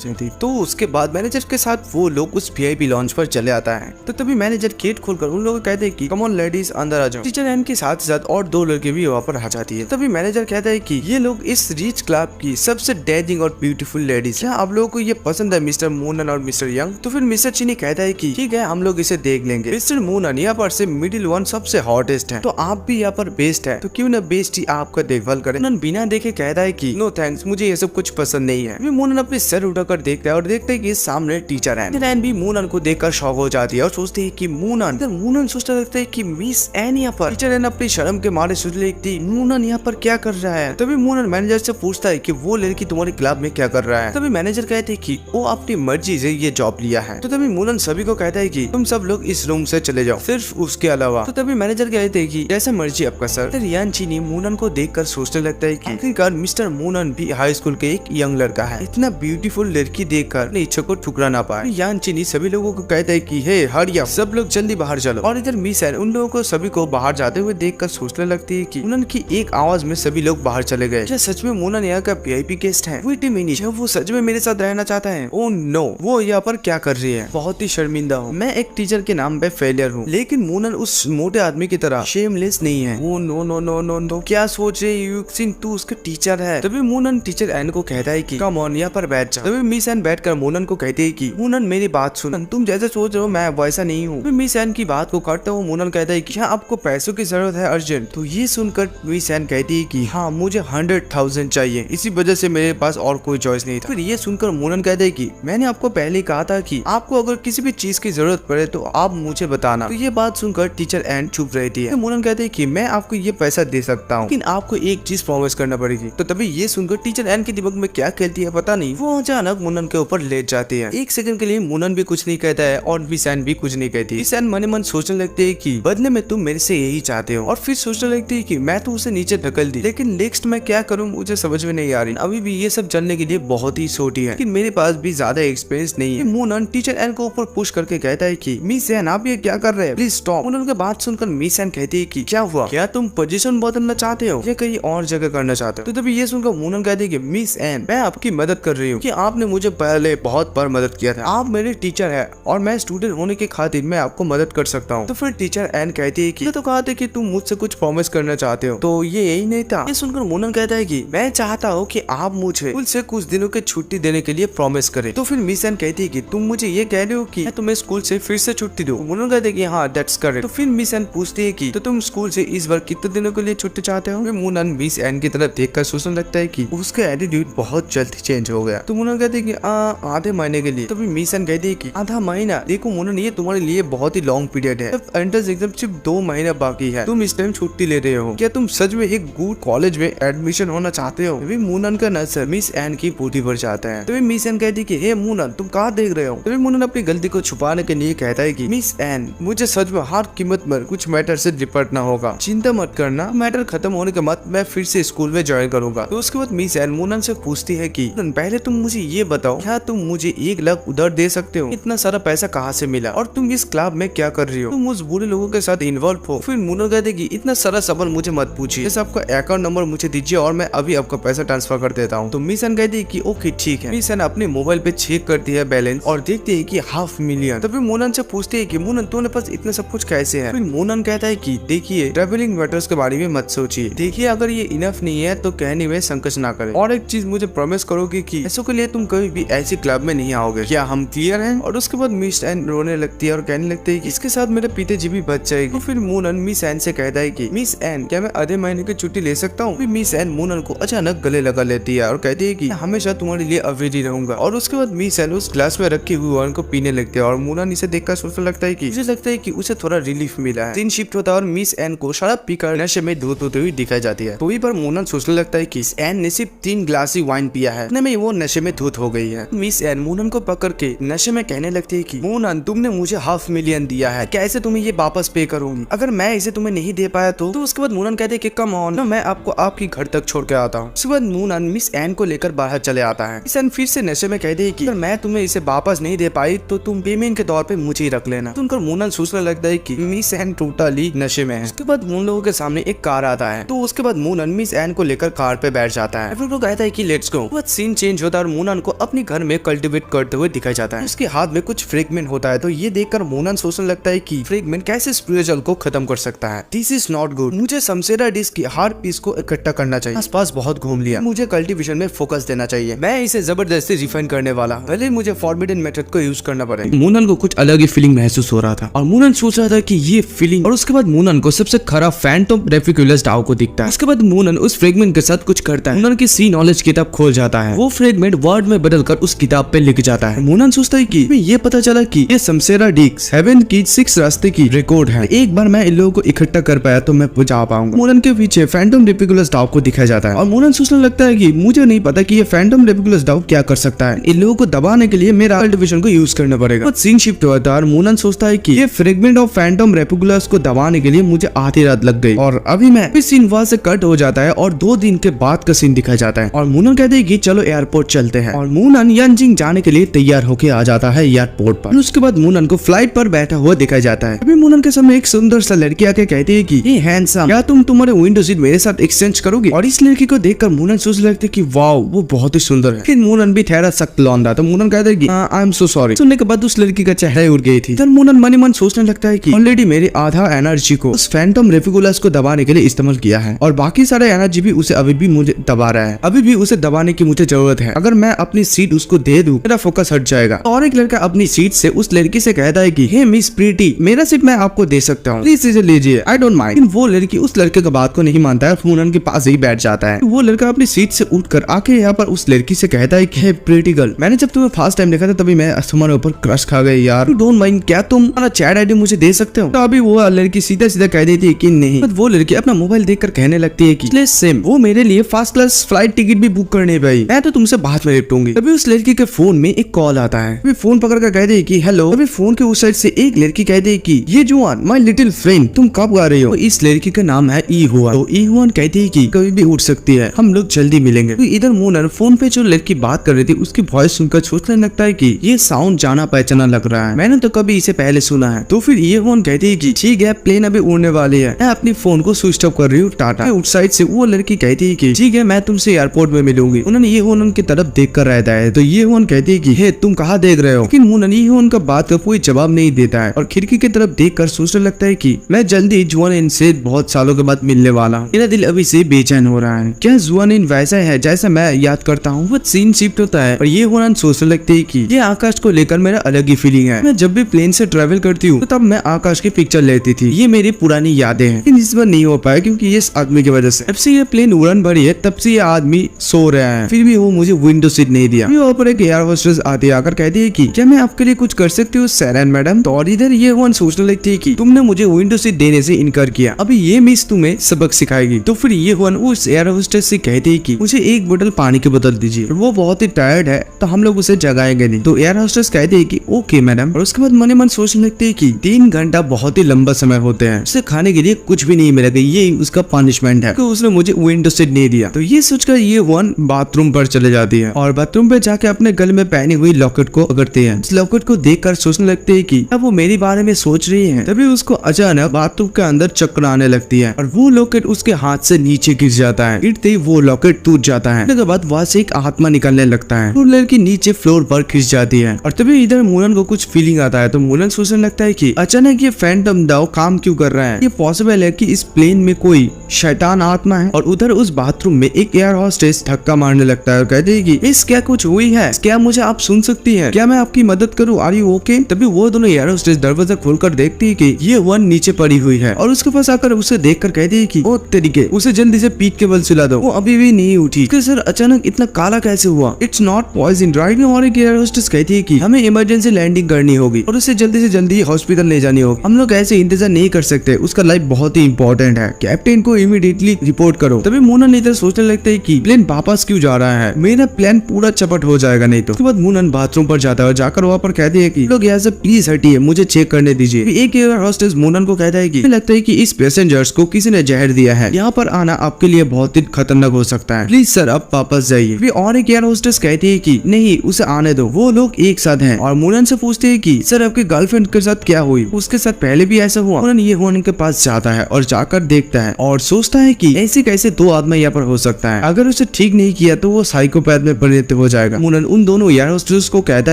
रहती। तो उसके बाद मैनेजर के साथ वो लोग उस VIP लॉन्च पर चले आता है। तो तभी मैनेजर गेट खोलकर उन लोगों को कहते हैं कि कम ऑन लेडीज अंदर आ जाओ। टीचर एन के साथ साथ और 2 लड़के भी वहाँ पर आ जाती है। तभी मैनेजर कहता है कि ये लोग इस रिच क्लब की सबसे डेजिंग और ब्यूटीफुल लेडीज, क्या आप लोगों को ये पसंद है मिस्टर मोनन और मिस्टर यंग? तो फिर मिस्टर चीनी कहता है कि ठीक है, हम लोग इसे देख लेंगे। मिस्टर मोनन यहाँ पर से मिडिल वन सबसे हॉटेस्ट है, तो आप भी यहाँ पर बेस्ट है, तो क्यों ना बेस्ट ही आपका देखभाल करे। मोनन बिना देखे कहता है कि नो थैंक्स, मुझे ये सब कुछ पसंद नहीं है। मोनन अपने सर उठाकर देखता है और देखते है कि सामने टीचर एन भी मोनन को देखकर शॉक हो जाती है और सोचती है कि मोनन सोचता लगता है कि मिस एन यहाँ पर। टीचर एन अपनी शर्म के मारे सोच लेती मोनन यहाँ पर क्या कर रहा है। तभी तभी मूनन मैनेजर से पूछता है कि वो लड़की तुम्हारे क्लब में क्या कर रहा है। तभी मैनेजर कहते हैं कि वो अपनी मर्जी से ये जॉब लिया है। तो तभी मूनन सभी को कहता है कि तुम सब लोग इस रूम से चले जाओ, सिर्फ उसके अलावा। तो तभी मैनेजर कहते हैं कि जैसा मर्जी आपका सर। फिर यान चीनी मूनन को देखकर सोचने लगता है कि आखिरकार मिस्टर मूनन भी हाई स्कूल के एक यंग लड़का है, इतना ब्यूटीफुल लड़की देखकर अपनी इच्छा को ठुकरा ना पाए। यान चीनी सभी लोगों को कहता है कि हे हरिया, सब लोग जल्दी बाहर चलो। और इधर मिस एन उन लोगों को सभी को बाहर जाते हुए देखकर सोचने लगती है कि मूनन की एक आवाज में सभी लोग बाहर चले गए। क्या सच में मूनन यहाँ का वीआईपी गेस्ट है? वेट अ मिनट, वो सच में मेरे साथ रहना चाहता है? ओह नो, वो यहाँ पर क्या कर रही है? बहुत ही शर्मिंदा हूँ, मैं एक टीचर के नाम पे फेलियर हूँ। लेकिन मूनन उस मोटे आदमी की तरह शेमलेस नहीं है। Oh no no no no no, क्या सोच रहे यूक्सिन, तू उसका टीचर है। तभी मूनन टीचर एन को कहता है कि कम ऑन, यहाँ पर बैठ जा। तभी मिस एन बैठकर मूनन को कहती है कि मूनन मेरी बात सुन, तुम जैसे सोच रहे हो मैं वैसा नहीं हूँ। मिस एन की बात को काटते हुए मूनन कहता है कि क्या आपको पैसों की जरूरत है अर्जेंट? तो ये सुनकर मिस एन कहती है कि हाँ, मुझे 100,000 चाहिए, इसी वजह से मेरे पास और कोई चॉइस नहीं था। फिर ये सुनकर मूनन कहता है कि मैंने आपको पहले कहा था कि आपको अगर किसी भी चीज की जरूरत पड़े तो आप मुझे बताना। तो ये बात सुनकर टीचर एन चुप रहती है। तो मूनन कहते हैं कि मैं आपको ये पैसा दे सकता हूँ, लेकिन आपको एक चीज प्रॉमिस करना पड़ेगी। तो तभी ये सुनकर टीचर एन के दिमाग में क्या कहती है पता नहीं, वो अचानक मूनन के ऊपर लेट जाती है। एक सेकंड के लिए मूनन भी कुछ नहीं कहता है और मिस एन भी कुछ नहीं कहती। मिस एन मने मन सोचने लगती है कि बदले में तुम मेरे से यही चाहते हो, और फिर सोचने लगती है कि मैं तो उसे नीचे ढकल दी, लेकिन नेक्स्ट मैं क्या करूँ मुझे समझ में नहीं आ रही। अभी भी ये सब जानने के लिए बहुत ही छोटी है, लेकिन मेरे पास भी ज्यादा एक्सपीरियंस नहीं है। मूनन टीचर एन को ऊपर पुश करके कहता है कि मिस एन आप ये क्या कर रहे हैं, प्लीज स्टॉप। मूनन की बात सुनकर मिस एन कहती है कि क्या हुआ, क्या तुम पोजीशन बदलना चाहते हो या कहीं और जगह करना चाहते हो? तो तभी ये सुनकर मूनन कहती है कि मिस एन मैं आपकी मदद कर रही हूँ कि आपने मुझे पहले बहुत बार मदद किया था, आप मेरे टीचर है और मैं स्टूडेंट होने के खातिर मैं आपको मदद कर सकता हूँ। तो फिर टीचर एन कहती है कि तो कहा था कि तुम मुझसे कुछ प्रॉमिस करना चाहते हो, तो ये यही नहीं था? ये सुनकर मूनन कहता है कि मैं चाहता हूँ कि आप मुझे स्कूल से कुछ दिनों की छुट्टी देने के लिए प्रॉमिस करें। तो फिर मिस एन कहती है कि तुम मुझे ये कह रहे हो कि मैं तुम्हें स्कूल से फिर से छुट्टी दूं? मूनन कहते हैं कि हाँ दैट्स करेक्ट। तो फिर मिस एन पूछती है कि तो तुम स्कूल से इस बार कितने दिनों के लिए छुट्टी चाहते हो? मूनन मिस एन की तरफ देखकर सोचने लगता है कि उसका एटीट्यूड बहुत जल्दी चेंज हो गया। तो मूनन कहते हैं कि आधे महीने के लिए। तो फिर मिस एन कहती है कि आधा महीना? देखो मूनन ये तुम्हारे लिए बहुत ही लॉन्ग पीरियड है, एंट्रेंस एग्जाम सिर्फ 2 महीने बाकी है, तुम इस टाइम छुट्टी ले रहे हो, क्या तुम सच में एक गुड कॉलेज में एडमिशन होना चाहते हो? मूनन का नजर मिस एन की बूटी पर जाता है। तो मिस एन कहती है कि हे मूनन तुम कहाँ देख रहे हो? तो मूनन अपनी गलती को छुपाने के लिए कहता है कि मिस एन मुझे सच में हर कीमत पर कुछ मैटर से निपटना होगा, चिंता मत करना, मैटर खत्म होने के बाद मैं फिर से स्कूल में ज्वाइन करूंगा। तो उसके बाद मिस एन मूनन से पूछती है कि पहले तुम मुझे ये बताओ, क्या तुम मुझे 1 लाख उधार दे सकते हो? इतना सारा पैसा कहाँ से मिला और तुम इस क्लब में क्या कर रही हो? तुम उस बुरे लोगों के साथ इन्वॉल्व हो? फिर मूनन कहते कि इतना सारा सवाल मुझे मत पूछिए, जैसे आपका अकाउंट नंबर मुझे दीजिए और मैं अभी आपका पैसा ट्रांसफर कर देता हूँ। तो मिस एन कहती है कि ओके ठीक है। मिस एन अपने मोबाइल पे चेक करती है बैलेंस और देखती है कि 500,000। तभी मूनन से पूछती है कि मूनन तुम्हारे पास इतना सब कुछ कैसे है? फिर मूनन कहता है कि देखिए ट्रैवलिंग मैटर्स के बारे में मत सोचिए, देखिए अगर ये इनफ नहीं है तो कहने में संकोच ना करें, और एक चीज मुझे प्रॉमिस करोगे कि ऐसों के लिए तुम कभी भी ऐसी क्लब में नहीं आओगे, क्या हम क्लियर हैं? और उसके बाद मिस एन रोने लगती है और कहने लगती है कि इसके साथ मेरे पिताजी भी बच जाएगी। तो फिर मूनन मिस एन से कहता है कि मिस एन क्या मैं आधे महीने की छुट्टी ले सकता हूँ? मिस एन मूनन को अचानक गले लगा लेती है और कहती है कि हमेशा तुम्हारे लिए अवेदी रहूंगा। और उसके बाद मिस एन उस ग्लास में रखी हुई वाइन को पीने लगती है और मूनन इसे देखकर सोचने लगता है कि मुझे लगता है कि उसे थोड़ा रिलीफ मिला है। दिन शिफ्ट होता है और मिस एन को शराब पीकर नशे में धूत होते हुए दिखाई जाती है। तो वहीं पर मूनन सोचने लगता है कि एन ने सिर्फ 3 ग्लास ही वाइन पिया है, इतने में वो नशे में धूत हो गई है। मिस एन मूनन को पकड़ के नशे में कहने लगती है कि मूनन तुमने मुझे 500,000 दिया है, कैसे तुम्हें ये वापस पे करूंगी? अगर मैं इसे तुम्हें नहीं दे पाया तो उसके बाद मूनन कहते हैं कि कम ऑन, मैं आपको आपकी घर तक छोड़ के आता हूँ। उसके बाद मूनन मिस एन को लेकर बाहर चले आता है। मिस एन फिर से नशे में कहती है कि अगर मैं तुम्हें इसे वापस नहीं दे पाई तो तुम पेमेंट के तौर पे मुझे ही रख लेना। सुनकर मूनन सोचने लगता है कि मिस एन टोटली नशे में है। उसके बाद उन लोगों के सामने एक कार आता है, तो उसके बाद मूनन मिस एन को लेकर कार पे बैठ जाता है। फिर वो कहता है कि लेट्स गो। वो सीन चेंज होता है और मूनन को अपने घर में कल्टिवेट करते हुए दिखाई जाता है। उसके हाथ में कुछ फ्रेगमेंट होता है, तो ये देखकर मूनन सोचने लगता है कि फ्रेगमेंट कैसे स्पिरिचुअल को खत्म कर सकता है। दिस इज नॉट गुड, मुझे शमशेरा डिस्क की हर पीस को इकट्ठा करना चाहिए। आसपास बहुत घूम लिया, मुझे कल्टीवेशन में फोकस देना चाहिए। मैं इसे जबरदस्ती रिफाइन करने वाला, भले मुझे फॉरबिडन मेथड को यूज करना पड़े। मूनन को कुछ अलग ही फीलिंग महसूस हो रहा था और मूनन सोच रहा था कि ये फीलिंग, और उसके बाद मूनन को सबसे खराब फैंटम रेफिकुलस डाउ को दिखता है। उसके बाद मूनन उस फ्रेगमेंट के साथ कुछ करता है। मूनन की सी नॉलेज किताब खोल जाता है, वो फ्रेगमेंट वर्ड में बदलकर उस किताब पे लिख जाता है। मूनन सोचता है कि ये पता चला कि ये शमशेरा डिस्क 7 की 6 रास्ते की रिकॉर्ड है। एक बार मैं इन लोगों को इकट्ठा कर पाया तो मैं बचा पाऊंगा। मूनन के पीछे फैंटम रेफिकुलस डाउ को को दिखाया जाता है और मूनन सोचने लगता है कि मुझे नहीं पता कि ये फैंटम रेपिकुलस डॉग क्या कर सकता है, इन लोगों को दबाने के लिए मेरा कल्टिवेशन को यूज करना पड़ेगा। सीन शिफ्ट होता है और मूनन सोचता है कि ये फ्रेगमेंट ऑफ फैंटम रेपिकुलस को दबाने के लिए मुझे आधी रात लग गई और अभी मैं सीन वहां से कट हो जाता है और 2 दिन के बाद का सीन दिखाया जाता है और मूनन कहते हैं कि चलो एयरपोर्ट चलते हैं और मूनन यंजिंग जाने के लिए तैयार होके आ जाता है एयरपोर्ट पर। उसके बाद मूनन को फ्लाइट पर बैठा हुआ दिखाया जाता है। अभी मूनन के सामने एक सुंदर सा लड़की आके कहती है कि हे हैंडसम, क्या तुम तुम्हारे विंडो सीट मेरे साथ एक्सचेंज करोगी? और इस लड़की को देखकर मूनन सोचने लगते कि वाओ वो बहुत ही सुंदर है। फिर मूनन भी ठहरा सख्त लौंडा, तो मूनन कहता है कि आई एम सो सॉरी। सुनने के बाद उस लड़की का चेहरा उड़ गई थी। फिर मूनन मन ही मन सोचने लगता है कि ऑलरेडी मेरी आधा एनर्जी को उस फैंटम रेपिकुलस को दबाने के लिए इस्तेमाल किया है और बाकी सारा एनर्जी भी उसे अभी भी मुझे दबा रहा है। अभी भी उसे दबाने की मुझे जरूरत है। अगर मैं अपनी सीट उसको दे दूं मेरा फोकस हट जाएगा। और एक लड़का अपनी सीट से उस लड़की से कहता है कि हे मिस प्रीटी, मेरा सीट मैं आपको दे सकता हूँ, प्लीज इसे लीजिए, आई डोंट माइंड। वो लड़की उस लड़के की बात को नहीं मानता है, मूनन के पास ही बैठ जाता है। वो लड़का अपनी सीट से उठकर आके यहाँ पर उस लड़की से कहता है कि हे प्रीटी गर्ल, मैंने जब तुम्हें फर्स्ट टाइम देखा था तभी मैं तुम्हारे ऊपर क्रश खा गई यार, यू डोंट माइंड, क्या तुम अपना चैट आईडी मुझे दे सकते हो? तो अभी वो लड़की सीधा सीधा कह देती है कि नहीं। वो लड़की अपना मोबाइल देखकर कहने लगती है कि सेम वो मेरे लिए फर्स्ट क्लास फ्लाइट टिकट भी बुक करने भाई, मैं तो तुमसे बाद में निपटूंगी। तभी उस लड़की के फोन में एक कॉल आता है। अभी फोन पकड़ कर कहते हैं कि हेलो। अभी फोन के उस साइड से एक लड़की कहती है कि ये जुआन माय लिटिल फ्रेंड, तुम कब आ रही हो? तो इस लड़की का नाम है ई हुआन। तो ई हुआन कहती है कि कभी भी उठ सकती है, हम लोग जल्दी मिलेंगे। तो इधर मूनन फोन पे जो लड़की बात कर रही थी उसकी वॉइस सुनकर सोचने लगता है कि ये साउंड जाना पहचाना लग रहा है, मैंने तो कभी इसे पहले सुना है। तो फिर ये हुआन कहती है कि ठीक है प्लेन अभी उड़ने वाली है, मैं अपनी फोन को स्विच ऑफ कर रही हूँ, टाटा। उस साइड से वो लड़की कहती है कि ठीक है मैं तुमसे एयरपोर्ट में मिलूंगी। उन्होंने ये हुआन उनकी तरफ देख कर रहता है। तो ये हुआन कहती है कि हे तुम कहाँ देख रहे हो? लेकिन मूनन ये हुआन का बात का कोई जवाब नहीं देता है और खिड़की की तरफ देख कर सोचने लगता है कि मैं जल्दी जुआनिन से बहुत सालों के बाद मिलने वाला हूँ, मेरा दिल अभी से बेचैन हो रहा है। क्या जुआनिन वैसा है जैसा मैं याद करता हूँ? वो सीन शिफ्ट होता है और ये हुआन सोचने लगती है कि ये आकाश को लेकर मेरा अलग ही फीलिंग है। मैं जब भी प्लेन से ट्रेवल करती हूँ तो तब मैं आकाश की पिक्चर लेती थी, ये मेरी पुरानी यादें हैं। लेकिन इस बार नहीं हो पाया क्योंकि इस आदमी की वजह से। जब से ये प्लेन उड़ान भरी है तब से ये आदमी सो रहा है, फिर भी वो मुझे विंडो सीट नहीं दिया। वहाँ पर एक एयर होस्टेस आती है, आकर कहती है कि क्या मैं आपके लिए कुछ कर सकती हूँ सेरेन मैडम? तो और इधर ये हुआन सोचने लगती है कि तुमने मुझे विंडो सीट देने से इनकार किया, अभी ये मिस तुम्हें सबक सिखाएगी। तो फिर ये हुआन उस एयर होस्टेस से कहती है कि मुझे एक बोतल पानी की बोतल दीजिए, वो बहुत ही टायर्ड है तो हम लोग उसे जगाएंगे नहीं। तो एयर होस्टेस कहती है कि ओके मैडम। और उसके बाद मन मन सोचने लगते है कि 3 घंटा बहुत ही लंबा समय होते हैं, उसे खाने के लिए कुछ भी नहीं मिलेगा, ये उसका पनिशमेंट है, उसने मुझे विंडो सीट नहीं दिया। तो ये सोचकर ये हुआन बाथरूम पर चले जाती है और बाथरूम पे जाके अपने गले में पहनी हुई लॉकेट को पकड़ती है। इस लॉकेट को देखकर सोचने लगते है कि अब वो मेरे बारे में सोच रही है। तभी उसको अचानक बाथरूम के अंदर चक्कर आने लगती है और वो लॉकेट उसके हाथ से नीचे गिर जाता है। गिरते ही वो लॉकेट टूट जाता है। उसके बाद वहां से एक आत्मा निकलने लगता है, वो लड़की नीचे फ्लोर पर खिंच जाती है और तभी इधर मूनन को कुछ फीलिंग आता है। तो मूनन सोचने लगता है कि अचानक ये फैंटम डॉग काम क्यों कर रहा है? ये पॉसिबल है कि इस प्लेन में कोई शैतान आत्मा है। और उधर उस बाथरूम में एक एयर होस्टेस धक्का मारने लगता है और कहती है कि इस क्या कुछ हुई है? क्या मुझे आप सुन सकती है? क्या मैं आपकी मदद करूं? Are you okay? तभी वो दोनों एयर होस्टेस दरवाजा खोलकर देखती है कि ये हुआन नीचे पड़ी हुई है और उसके पास आकर उसे देखकर कहती है कि ओ तरीके, उसे जल्दी से पीठ के बल सुला दो, वो अभी भी नहीं उठी। सर अचानक इतना काला कैसे हुआ? It's not poison right? और एक एयर होस्टेस कहती है कि हमें इमरजेंसी लैंडिंग करनी होगी और उसे जल्दी से जल्दी हॉस्पिटल ले जानी होगी, हम लोग ऐसे इंतजार नहीं कर सकते, उसका लाइफ बहुत ही इंपॉर्टेंट है, कैप्टन को इमीडिएटली रिपोर्ट करो। तभी मूनन इधर सोचने लगते है कि प्लेन वापस क्यों जा रहा है, मेरा प्लान पूरा चपट हो जाएगा नहीं तो। उसके बाद मूनन बाथरूम पर जाता है और जाकर वहाँ पर कहती है कि लोग यहाँ से प्लीज हटिए, मुझे चेक करने दीजिए। एक एयर होस्टेस मूनन को कहता है कि लगता है कि इस पैसेंजर्स को किसी ने जहर दिया है, यहाँ पर आना आपके लिए बहुत ही खतरनाक हो सकता है, प्लीज सर आप वापस जाइए। और एक एयर होस्टेस कहती है कि नहीं उसे आने दो, वो लोग एक साथ हैं। और मूनन से पूछते है कि सर आपके गर्लफ्रेंड के साथ क्या हुई? उसके साथ पहले भी ऐसा हुआ? मूनन ये हुआन के पास जाता है और जाकर देखता है और सोचता है कि ऐसे कैसे 2 आदमी यहाँ पर हो सकता है, अगर उसे ठीक नहीं किया तो वो साइकोपैथ में परिणत हो जाएगा। मूनन उन दोनों एयर होस्टेस को कहता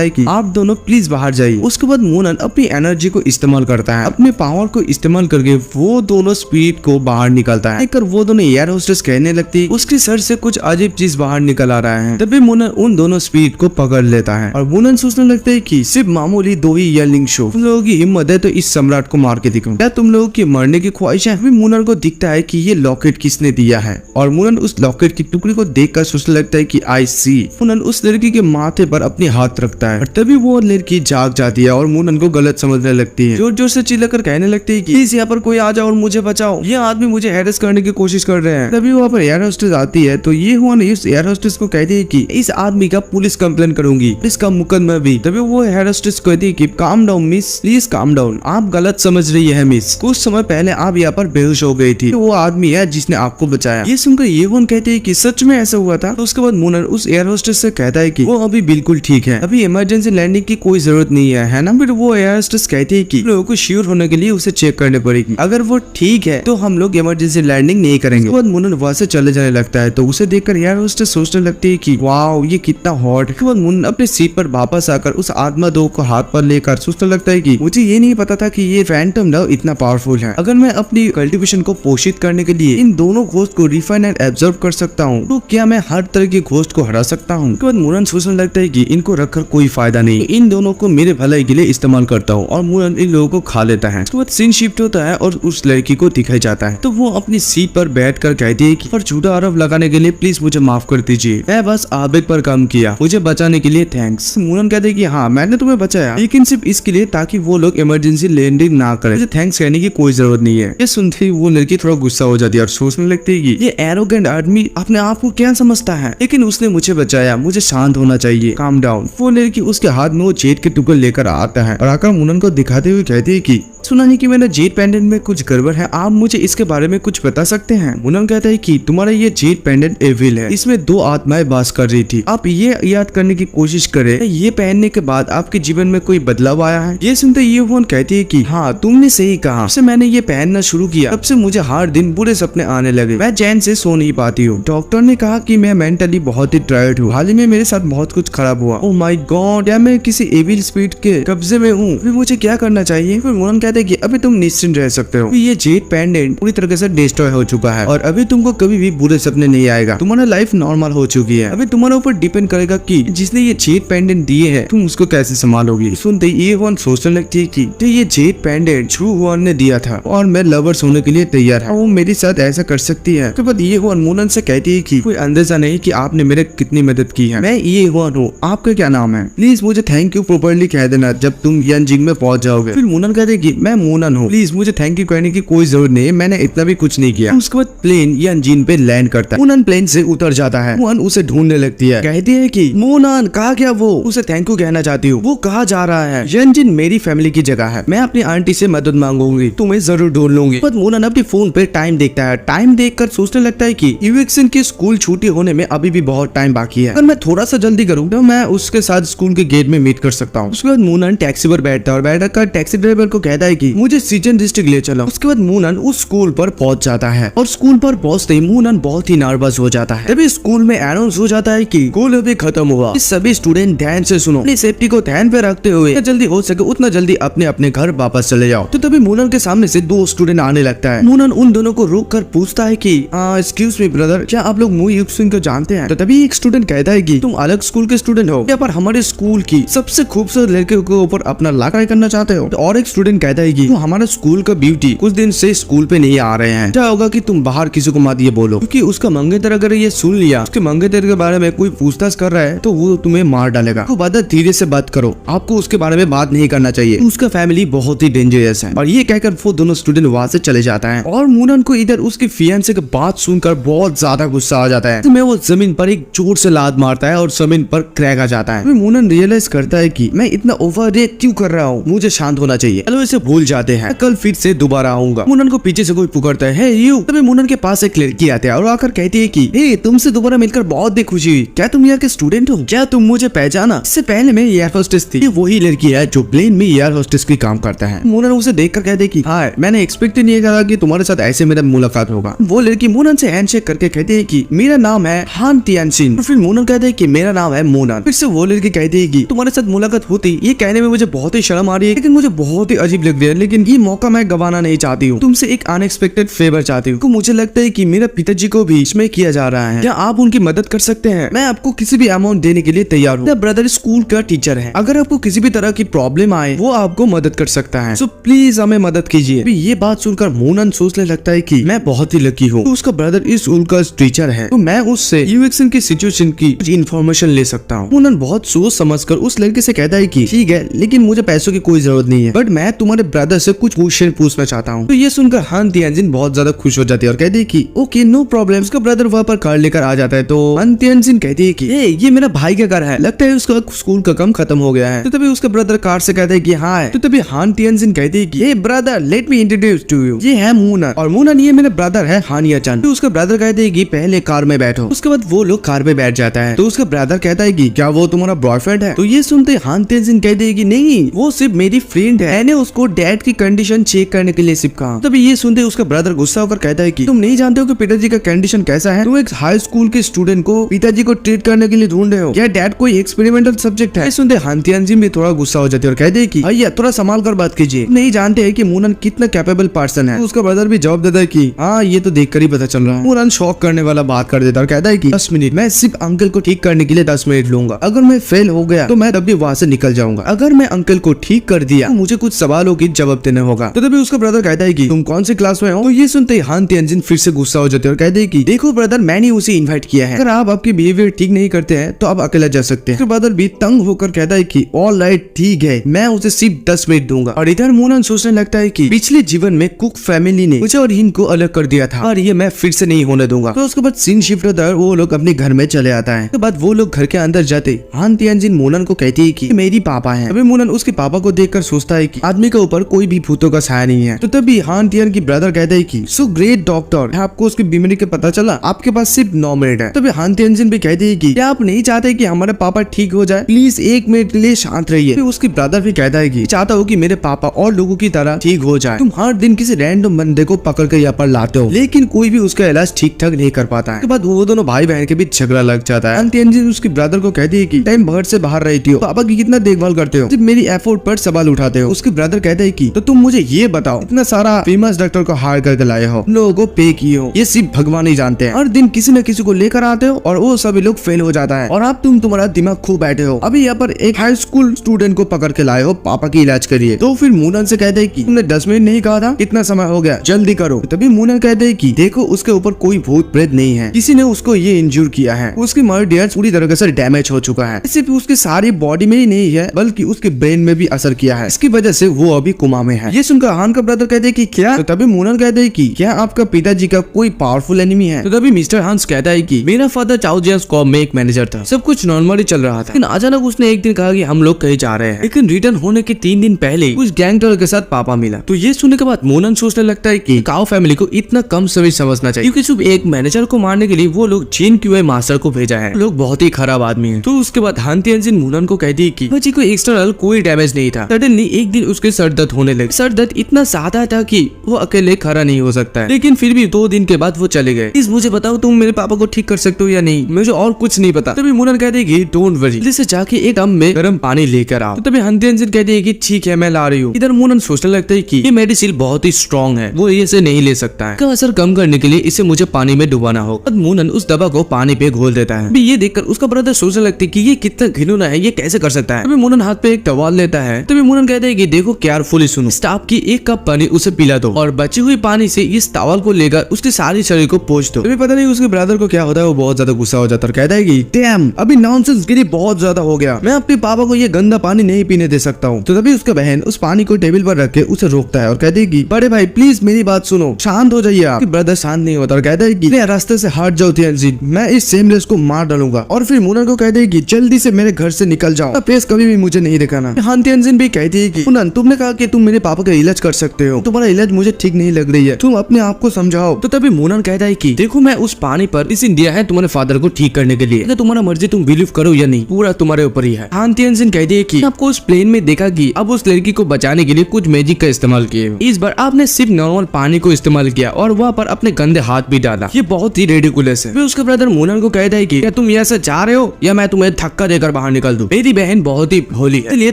है कि आप दोनों प्लीज बाहर जाइए। उसके बाद मूनन अपनी एनर्जी को इस्तेमाल करता है, अपने पावर को इस्तेमाल करके वो दोनों स्पीड को बाहर निकलता है। वो दोनों एयर होस्टेस कहने लगती है उसके सर से कुछ अजीब चीज बाहर निकल आ रहा है। तभी मूनन उन दोनों स्पीड को पकड़ लेता है और मूनन सोचने लगता है कि सिर्फ मामूली 2 ही यर्लिंग शो, तुम लोगों की हिम्मत है तो इस सम्राट को मार के दिखाऊं, क्या तुम लोगों की मरने की ख्वाहिश है? मूनन को दिखता है कि ये लॉकेट किसने दिया है और मूनन उस लॉकेट की टुकड़ी को देखकर सोचने लगता है कि आई सी। मूनन उस लड़की के माथे पर अपने हाथ रखता है और तभी वो लड़की जाग जाती है और मूनन को गलत समझने लगती है। जोर जोर से चिल्लाकर कहने लगती है कि प्लीज यहाँ पर कोई आ जाओ और मुझे बचाओ, ये आदमी मुझे हैरेस करने की कोशिश कर रहे हैं। तभी वहाँ पर एयर होस्टेस आती है तो ये हुआ इस एयर होस्टेस को कहती है कि इस आदमी का पुलिस कंप्लेन करूंगी, इसका मुकदमा भी। तभी वो एयर होस्टेस कहती है कि calm down miss, please calm down, आप गलत समझ रही है मिस, कुछ समय पहले आप यहाँ पर बेहोश हो गई थी, तो वो आदमी है जिसने आपको बचाया। ये सुनकर ये कहती है कि सच में ऐसा हुआ था। तो उसके बाद मुनन उस एयर होस्टेस से कहता है कि वो अभी बिल्कुल ठीक है, अभी इमरजेंसी लैंडिंग की कोई जरूरत नहीं है ना। फिर वो एयर होस्टेस कहती है कि लोगों को श्योर होने के लिए उसे चेक करने पड़ेगी, अगर वो ठीक है तो हम लोग इमरजेंसी लैंडिंग नहीं करेंगे। उसके बाद मुनन वहां से चले जाने लगता है तो उसे देखकर एयर होस्टेस सोचने लगती है कि वाओ ये कितना हॉट। उसके बाद मुनन अपने सीट पर वापस आकर उस आत्मा 2 को हाथ पर लेकर सोचने लगता है कि मुझे ये नहीं पता था कि ये फैंटम लव इतना पावरफुल है। अगर मैं अपनी कल्टीवेशन को पोषित करने के लिए इन दोनों घोस्ट को रिफाइन एंड एब्जॉर्ब कर सकता हूँ तो क्या मैं हर तरह की घोस्ट को हरा सकता हूँ। उसके बाद मुनन सोचने लगता है कि इनको रखकर कोई फायदा नहीं, इन दोनों को मेरे भलाई के लिए इस्तेमाल करता हूँ और मुनन इन लोगों को खा लेता है। उसके बाद सीन शिफ्ट होता है और उस लड़की को दिखाई जाता है तो वो अपनी सीट पर बैठ कर कहती है कि पर झूठा आरोप लगाने के लिए प्लीज मुझे माफ कर दीजिए, मैं बस आबिद पर काम किया, मुझे बचाने के लिए थैंक्स। मुनन कहते हैं कि हाँ मैंने तुम्हें बचाया लेकिन सिर्फ इसके लिए ताकि वो लोग इमरजेंसी लैंडिंग ना करें, मुझे थैंक्स कहने की कोई जरूरत नहीं है। ये सुनते ही वो लड़की थोड़ा गुस्सा हो जाती है और सोचने लगती है कि ये एरोगेंट आदमी अपने आप को क्या समझता है, लेकिन उसने मुझे बचाया, मुझे शांत होना चाहिए, काम डाउन। वो लड़की उसके हाथ में वो जेट के टुकड़े लेकर आता है और आकर मुनन को दिखाते हुए कहती है कि सुना नहीं कि मेरा जेट पेंडेंट में कुछ गड़बड़ है, आप मुझे इसके बारे में कुछ बता सकते हैं। मुनन कहता है कि तुम्हारा ये जेट पेंडेंट एविल है, इसमें 2 आत्माएं वास कर रही थी, आप ये याद करने की कोशिश करें ये पहनने के बाद आपके जीवन में कोई बदलाव आया है। ये सुनते ये हुन कहती है कि हाँ तुमने सही कहा, जब से मैंने ये पहनना शुरू किया तब से मुझे हर दिन बुरे सपने आने लगे, मैं चैन से सो नहीं पाती हूँ। डॉक्टर ने कहा कि मैं मेंटली बहुत ही टायर्ड हूँ, हाल ही में मेरे साथ बहुत कुछ खराब हुआ। ओह माय गॉड, क्या मैं किसी एविल स्पिरिट के कब्जे में हूँ, फिर मुझे क्या करना चाहिए। फिर मुनन कहते हैं कि अभी तुम निश्चिंत रह सकते हो, ये जेट पेंडेंट पूरी तरीके से डिस्ट्रॉय हो चुका है और अभी तुमको कभी भी बुरे सपने नहीं आएगा, तुम्हारा लाइफ नॉर्मल हो चुकी है। अभी तुम्हारे ऊपर डिपेंड करेगा कि जिसने ये जेट पेंडेंट दिए है तुम उसको कैसे संभालोगी। सुनते ये हुन सोचने लगती है कि ये जेट पेंडेंट छू हुन ने दिया था और मैं लवर्स होने के लिए तैयार है, वो मेरे साथ ऐसा कर सकती है। उसके बाद ये हुन मुनन से कहती है कि कोई अंदाजा नहीं कि आपने मेरे कितनी मदद की है, मैं ये हुन हूँ, आपका क्या नाम है, प्लीज मुझे थैंक यू प्रॉपर्ली कह देना जब तुम यंजिंग में पहुंच जाओगे। फिर मुनन कहते हैं कि मैं मुनन हूँ, प्लीज मुझे थैंक यू कहने की कोई जरूरत नहीं है, मैंने इतना भी कुछ नहीं किया। उसके बाद प्लेन यंजिन पे लैंड करता है, मुनन प्लेन से उतर जाता है, मुनन उसे ढूंढने लगती है, कहती है कि मुनन कहा गया, वो उसे थैंक यू कहना चाहती हूँ, वो कहा जा रहा है, यंजिन मेरी फैमिली की जगह है, मैं अपनी आंटी से मदद मांगूंगी, तुम्हें जरूर ढूंढ लूंगी। मुनन अपने फोन पे टाइम देखता है, टाइम देखकर सोचने लगता है कि यूएक्सन की स्कूल छुट्टी होने में अभी भी बहुत टाइम बाकी है, अगर मैं थोड़ा सा जल्दी करूँ तो मैं उसके साथ स्कूल के गेट में मीट कर सकता हूँ। उसके बाद मुनन टैक्सी पर बैठता है और बैठकर टैक्सी ड्राइवर को कहता है कि मुझे सीजन डिस्ट्रिक्ट ले चलो। उसके बाद मुनन उस स्कूल पर पहुंच जाता है और स्कूल पर पहुंचते ही मुनन बहुत ही नर्वस हो जाता है। तभी स्कूल में अनाउंस हो जाता है कि स्कूल अभी खत्म हुआ, सभी स्टूडेंट ध्यान से सुनो, अपनी सेफ्टी को ध्यान पे रखते हुए जितना जल्दी हो सके उतना जल्दी अपने अपने घर वापस चले जाओ। तो तभी मुनन के सामने से 2 स्टूडेंट आने लगता है। मुनन उन दोनों को रोक कर पूछता है कि एक्सक्यूज मी ब्रदर, क्या आप लोग मू यूक्सुन को जानते हैं। तो तभी एक स्टूडेंट कहता है कि तुम अलग स्कूल के स्टूडेंट हो या पर हमारे स्कूल की सबसे खूबसूरत लड़के के ऊपर अपना लाइक करना चाहते हो। तो और एक स्टूडेंट कहता है कि हमारे स्कूल का ब्यूटी कुछ दिन से स्कूल पे नहीं आ रहे हैं, क्या होगा कि तुम बाहर किसी को मत ये बोलो, क्योंकि उसका मंगेतर अगर ये सुन लिया, उसके मंगेतर के बारे में कोई पूछताछ कर रहा है तो वो तुम्हें मार डालेगा। तो बात धीरे से बात करो, आपको उसके बारे में बात नहीं करना चाहिए, उसका फैमिली बहुत ही डेंजरस है। और ये कहकर वो दोनों स्टूडेंट वहां से चले जाता है और मुनन को इधर उसकी फियांसे की बात सुनकर बहुत ज्यादा गुस्सा आ जाता है। तो मैं वो जमीन पर एक जोर से लात मारता है और जमीन पर क्रैक आ जाता है। मुनन रियलाइज करता है कि मैं इतना ओवर रिएक्ट क्यों कर रहा हूँ, मुझे शांत होना चाहिए, चलो इसे भूल जाते हैं, कल फिर से दोबारा आऊंगा। मुनन को पीछे से कोई पुकारता है, यू। तभी मुनन के पास एक लड़की आती है और आकर कहती है कि हे तुमसे दोबारा मिलकर बहुत खुशी हुई, क्या तुम यहाँ के स्टूडेंट हो, क्या तुम मुझे पहचाना, इससे पहले मैं एयर होस्टेस थी। ये वही लड़की है जो प्लेन में एयर होस्टेस की काम करता है। मुनन उसे देखकर कहती है कि हाय, मैंने एक्सपेक्ट नहीं किया कि तुम्हारे साथ ऐसे मेरा मुलाकात होगा। वो लड़की मुनन से हैंडशेक करके कहती है कि मेरा नाम है हान तियानशिन। फिर मुनन कहते हैं कि मेरा नाम है मुनन। फिर से वो लड़की कहती है कि तुम्हारे साथ मुलाकात होती, ये कहने में मुझे बहुत ही शर्म आ रही है, लेकिन मुझे बहुत ही अजीब लग रही है, लेकिन ये मौका मैं गवाना नहीं चाहती हूँ, तुमसे एक अनएक्सपेक्टेड फेवर चाहती हूँ। मुझे लगता है कि मेरा पिताजी को भी इसमें किया जा रहा है, क्या आप उनकी मदद कर सकते हैं, मैं आपको किसी भी अमाउंट देने के लिए तैयार हूँ। ब्रदर स्कूल का टीचर है, अगर आपको किसी भी तरह की प्रॉब्लम आए वो आपको मदद कर सकता है, सो प्लीज हमें मदद कीजिए। ये बात सुनकर मुनन सोचने लगता है कि मैं बहुत ही लकी हूँ, तो उसका ब्रदर इस स्कूल का टीचर है, तो मैं उससे यूएक्सन की सिचुएशन की कुछ इन्फॉर्मेशन ले सकता हूँ। मुनन बहुत सोच समझकर उस लड़के से कहता है कि ठीक है, लेकिन मुझे पैसों की कोई जरूरत नहीं है, बट मैं तुम्हारे ब्रदर से कुछ क्वेश्चन पूछना चाहता हूँ। तो ये सुनकर हान तियानजिन बहुत ज्यादा खुश हो जाती है और कहती है कि ओके नो प्रॉब्लम। उसका ब्रदर वहाँ पर कार लेकर आ जाता है। तो हान तियानजिन कहती है कि ये मेरा भाई का घर है, लगता है उसका स्कूल का काम खत्म हो गया है। तो तभी उसका ब्रदर कार से कहता है कि हाँ है। तो तभी हान तियानजिन कहती है कि brother let me introduce to you, ये है मूनन और मूनन ये मेरा ब्रदर है हानिया चंद। तो उसका ब्रदर कहते है कि पहले कार में बैठो। उसके बाद वो लोग कार में बैठ जाता है। तो उसका ब्रदर कहता है कि क्या वो तुम्हारा बॉयफ्रेंड है? तो ये सुनते हान तियानजिन कहते हैं कि नहीं, वो सिर्फ मेरी फ्रेंड है, मैंने उसको डैड की कंडीशन चेक करने के लिए सिर्फ कहा। तभी ये सुनते उसका ब्रदर गुस्सा होकर कहता है कि तुम नहीं जानते हो कि पिताजी का कंडीशन कैसा है? तुम एक हाई स्कूल के स्टूडेंट को पिताजी को ट्रीट करने के लिए ढूंढ रहे हो, क्या डैड कोई एक्सपेरिमेंटल सब्जेक्ट है? सुनते हान तियानजिन भी थोड़ा गुस्सा हो जाती है और कहते हैं कि भैया थोड़ा संभाल कर बात कीजिए, नहीं जानते है कि मूनन कितना कैपेबल पर्सन है। तो उसका ब्रदर भी जवाब देता है कि हाँ ये तो देखकर ही पता चल रहा है। मूनन शॉक करने वाला बात कर देता है और कहता है कि 10 मिनट, मैं सिर्फ अंकल को ठीक करने के लिए 10 मिनट लूंगा। अगर मैं फेल हो गया तो मैं तब भी वहाँ से निकल जाऊंगा। अगर मैं अंकल को ठीक कर दिया तो मुझे कुछ सवालों की जवाब देना होगा। तो तभी उसका ब्रदर कहता है कि तुम कौन सी क्लास में हो? तो ये सुनते ही हान तियानजिन फिर से गुस्सा हो जाते हैं और कहते हैं कि देखो ब्रदर, मैंने उसे इन्वाइट किया है, अगर आप आपकी बिहेवियर ठीक नहीं करते हैं तो आप अकेला जा सकते हैं। ब्रदर भी तंग होकर कहता है कि ऑल राइट ठीक है, मैं उसे सिर्फ 10 मिनट दूंगा। और इधर मूनन सोचने लगता है कि पिछले जीवन में कुक फैमिली ने मुझे और इनको अलग कर दिया था और ये मैं फिर से नहीं होने दूंगा। तो उसके बाद सीन शिफ्ट होता है, वो लोग अपने घर में चले आता है। तो बाद वो लोग घर के अंदर जाते हान तियानजिन मूनन को कहती है कि मेरी पापा है। अभी मूनन उसके पापा को देखकर सोचता है कि आदमी के ऊपर कोई भी भूतों का साया नहीं है। तो तभी हान तियान की ब्रदर कहता है कि सो ग्रेट डॉक्टर, आपको उसकी बीमारी का पता चला, आपके पास सिर्फ 9 मिनट है। तभी हान तियानजिन भी कहती है कि क्या आप नहीं चाहते कि हमारे पापा ठीक हो जाए? प्लीज 1 मिनट के लिए शांत रहिए। उसकी ब्रदर भी कहता है कि चाहता हूँ कि मेरे पापा और लोगों की तरह ठीक हो जाए। तुम हर दिन किसी रैंडम बंदे को पकड़ कर यहाँ पर लाते हो, लेकिन कोई भी उसका इलाज ठीक ठाक नहीं कर पाता है। उसके बाद वो दोनों भाई बहन के बीच झगड़ा लग जाता है। हान तियानजिन उसकी ब्रदर को कहती है कि टाइम घर से बाहर रहती हो, पापा की कितना देखभाल करते हो, सिर्फ मेरी एफर्ट पर सवाल उठाते हो। उसके ब्रदर कहते हैं कि तो तुम मुझे ये बताओ, इतना सारा फेमस डॉक्टर को हायर करके लाए हो, लोगों को पे किए हो, ये सिर्फ भगवान ही जानते हैं। हर दिन किसी न किसी को लेकर आते हो और वो सभी लोग फेल हो जाता है और अब तुम्हारा दिमाग खो बैठे हो। अभी यहाँ पर एक हाई स्कूल स्टूडेंट को पकड़ के लाए हो पापा की इलाज करिए। तो फिर मूनन से कहते हैं कि तुमने 10 मिनट नहीं कहा था, कितना समय हो गया, जल्दी करो। तभी मूनन कहते हैं कि देखो उसके ऊपर कोई भूत प्रेत नहीं है, किसी ने उसको ये इंजूर किया है, उसकी मर्डियर्स पूरी तरह से डैमेज हो चुका है, सिर्फ उसकी सारी बॉडी में ही नहीं है बल्कि उसके ब्रेन में भी असर किया है, इसकी वजह से वो अभी कोमा में है। ये सुनकर हान का ब्रदर कहते हैं कि क्या? तो तभी मूनन कहते हैं कि क्या आपका पिताजी का कोई पावरफुल एनिमी है? तो तभी मिस्टर हांस कहता है कि मेरा फादर चाओ जियांग कॉम में एक मैनेजर था, सब कुछ नॉर्मली चल रहा था, लेकिन अचानक उसने एक दिन कहा कि हम लोग कहीं जा रहे हैं, लेकिन रिटर्न होने के 3 दिन पहले उस गैंगस्टर के साथ पापा मिला। तो ये सुनने के बाद मूनन सोचने लगता है कि काओ फैमिली को इतना कम समझना चाहिए, क्योंकि सिर्फ एक मैनेजर को मारने के लिए वो लोग जिन क्यूए मास्टर को भेजा है, लोग बहुत ही खराब आदमी है। तो उसके बाद हान तियानजिन मूनन को कहती है कि बच्ची को एक्सटर्नल कोई डैमेज नहीं था, सडनली एक दिन उसके सर दर्द होने लगे। सर दर्द इतना ज्यादा था कि वो अकेले खड़ा नहीं हो सकता है, लेकिन फिर भी 2 दिन के बाद वो चले गए। प्लीज मुझे बताओ तुम मेरे पापा को ठीक कर सकते हो या नहीं, मुझे और कुछ नहीं पता। तभी मूनन कहते हैं कि डोंट वरी, जल्दी से जाके एक टब में गर्म पानी लेकर आओ। तो तभी हान तियानजिन कहती है कि ठीक है मैं ला रही हूँ। इधर मूनन सोचने लगता है कि ये मेडिसिन बहुत ही स्ट्रॉन्ग है, वो इसे नहीं ले सकता है, इसका असर कम करने के लिए इसे मुझे पानी में डुबाना होगा। मूनन उस दवा को पानी पे घोल देता है। ये देखकर उसका ब्रदर सोचने लगता है कि ये कितना घिनौना है, ये कैसे कर सकता है। तभी मूनन हाथ पे एक टवाल लेता है। तभी मूनन कहते हैं कि देखो केयरफुली सुनो, स्टाफ की 1 कप पानी उसे पिला दो और बची हुई पानी से इस टॉवल को लेकर उसके सारे शरीर को पोंछ दो। तभी पता नहीं उसके ब्रदर को क्या होता है, वो बहुत ज्यादा गुस्सा हो जाता है और कहता है कि डैम, अभी नॉनसेंस गिरी बहुत ज्यादा हो गया, मैं अपने पापा को ये गंदा पानी नहीं पीने दे सकता हूँ। तो तभी उसका बहन उस पानी को टेबल पर रख के उसे रोकता है और कहती है कि बड़े भाई प्लीज मेरी बात सुनो, शांत हो जाइए आप। ब्रदर शांत नहीं होता और कहता है कि रास्ते से हट जाओ तियानजिन, मैं इस सेमलेस को मार डालूंगा। और फिर मूनन को कहते हैं कि जल्दी से मेरे घर से निकल जाओ, फेस कभी भी मुझे नहीं दिखाना। हान तियानजिन भी कहती है कि मूनन तुमने कहा कि तुम मेरे पापा का इलाज कर सकते हो, तुम्हारा इलाज मुझे ठीक नहीं लग रही है, तुम अपने आप को समझाओ। तो तभी मूनन कहता है कि देखो मैं उस पानी पर इसे दिया है तुम्हारे फादर को ठीक करने के लिए, अगर तुम्हारा मर्जी तुम बिलीव करो या नहीं, पूरा तुम्हारे ऊपर ही है। हान तियानजिन कहती है कि आपको उस प्लेन में देखा कि अब उस लड़की को बचाने के लिए कुछ मैजिक का इस्तेमाल किए, इस बार आपने सिर्फ नॉर्मल पानी को इस्तेमाल किया और वहाँ पर अपने गंदे हाथ भी डाला, ये बहुत ही रेडिकुलस है। फिर उसका ब्रदर मूनन को कहता है कि क्या तुम ऐसा चाह रहे हो या मैं तुम्हें धक्का देकर बाहर निकल दूं? मेरी बहन बहुत ही भोली है, इसलिए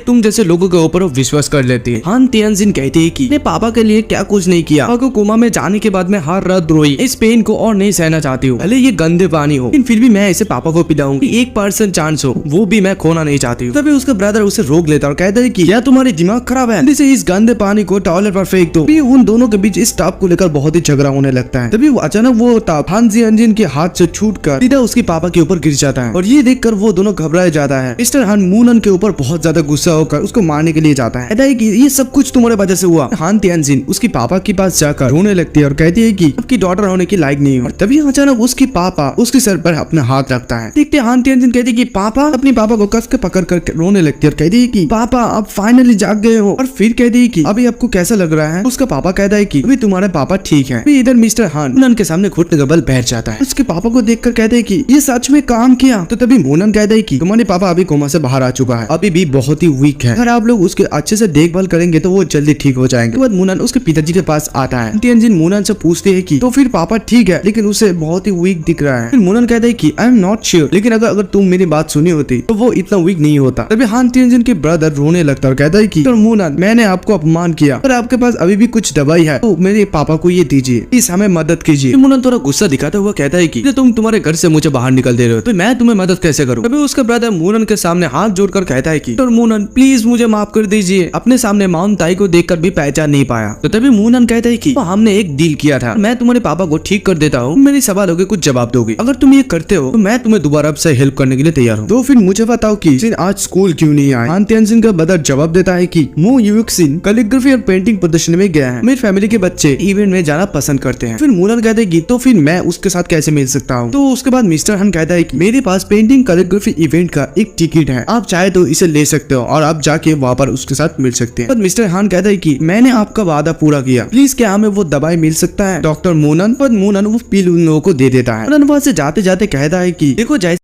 तुम जैसे लोगों के ऊपर विश्वास कर लेती है। हान तियानजिन कहती है कि मैं पापा के लिए क्या कुछ नहीं किया, पापा को कोमा में जाने के बाद मैं हर रात रोई, इस पेन को और नहीं सहना चाहती हूँ, भले ये गंदे पानी हो, लेकिन फिर भी मैं इसे पापा को पिलाऊंगी, 1% चांस हो, वो भी मैं खोना नहीं चाहती हूँ। तभी उसका ब्रदर उसे रोक लेता और कहता है कि क्या तुम्हारी दिमाग खराब है, जल्दी से इस गंदे पानी को टॉयलेट पर फेंक दो। उन दोनों के बीच इस टॉप को लेकर बहुत ही झगड़ा होने लगता है। तभी अचानक वो टॉप हान तियानजिन के हाथ से छूटकर सीधा उसके पापा के ऊपर गिर जाता है और ये देखकर वो दोनों घबराए जाता है। मिस्टर हान मूनन के ऊपर बहुत ज्यादा गुस्सा होकर उसको मारने के लिए जाता है, कहता है कि ये सब सब कुछ तुम्हारे वजह से हुआ। हान तियानजिन उसकी पापा के पास जाकर रोने लगती है और कहती है कि आपकी डॉटर होने की लायक नहीं हो। तभी अचानक उसकी पापा उसके सर पर अपना हाथ रखता है। देखते हान तियानजिन कहती है कि पापा, अपनी पापा को कस के पकड़ कर रोने लगती है और कहती है कि पापा आप फाइनली जाग गए हो। और फिर कहती है कि अभी आपको कैसा लग रहा है। उसका पापा कहता है कि अभी तुम्हारे पापा ठीक है। अभी इधर मिस्टर हान मूनन के सामने घुटने का बल बैठ जाता है। उसके पापा को देखकर कहते हैं कि ये सच में काम किया। तो तभी मूनन कहता है कि तुम्हारे पापा अभी कोमा से बाहर आ चुका है, अभी भी बहुत ही वीक है। अगर आप लोग उसके अच्छे से देखभाल करेंगे तो वो जल्दी ठीक हो जाएंगे। बाद मूनन उसके पिताजी के पास आता है। तियानजिन मूनन से पूछते हैं कि तो फिर पापा ठीक है लेकिन उसे बहुत ही वीक दिख रहा है। फिर मूनन कहता है कि आई एम नॉट श्योर, लेकिन अगर तुम मेरी बात सुनी होती तो वो इतना वीक नहीं होता। तभी हान तियानजिन के ब्रदर रोने लगता और कहता है कि तो मूनन, मैंने आपको अपमान किया और आपके पास अभी भी कुछ दवाई है तो मेरे पापा को ये दीजिए, प्लीज हमें मदद कीजिए। मूनन थोड़ा गुस्सा दिखाता हुआ कहता है कि तुम तुम्हारे घर से मुझे बाहर निकल दे रहे हो तो मैं तुम्हें मदद कैसे करूं। तभी उसका ब्रदर मूनन के सामने हाथ जोड़कर कहता है कि तो मूनन प्लीज मुझे माफ कर दीजिए, अपने सामने माउंट ताई को देखकर भी पहचान नहीं पाया। तो तभी मूनन कहता है कि हमने एक डील किया था, मैं तुम्हारे पापा को ठीक कर देता हूँ, मेरे सवालों के कुछ जवाब दोगे। अगर तुम ये करते हो तो मैं तुम्हें दोबारा अब से हेल्प करने के लिए तैयार हूँ। तो फिर मुझे बताओ कि आज स्कूल क्यों नहीं आए। हान तियानजिन का ब्रदर जवाब देता है कि मो यूक्सिन कैलीग्राफी और पेंटिंग प्रदर्शनी में गया है, मेरी फैमिली के बच्चे इवेंट में जाना पसंद करते हैं। फिर मूनन कहते हैं कि तो फिर मैं उसके साथ कैसे मिल सकता हूँ। तो उसके बाद मिस्टर हान कहता है कि मेरे पास पेंटिंग कैलीग्राफी इवेंट का एक टिकट है, आप चाहे तो इसे ले सकते हो और आप जाके वहाँ पर उसके साथ मिल सकते हैं। पर मिस्टर हान कहता है कि मैंने आपका वादा पूरा किया, प्लीज क्या हमें वो दवाई मिल सकता है। डॉक्टर मूनन वो पिल उन लोगों को दे देता है। वहाँ से जाते जाते कहता है कि देखो जैसे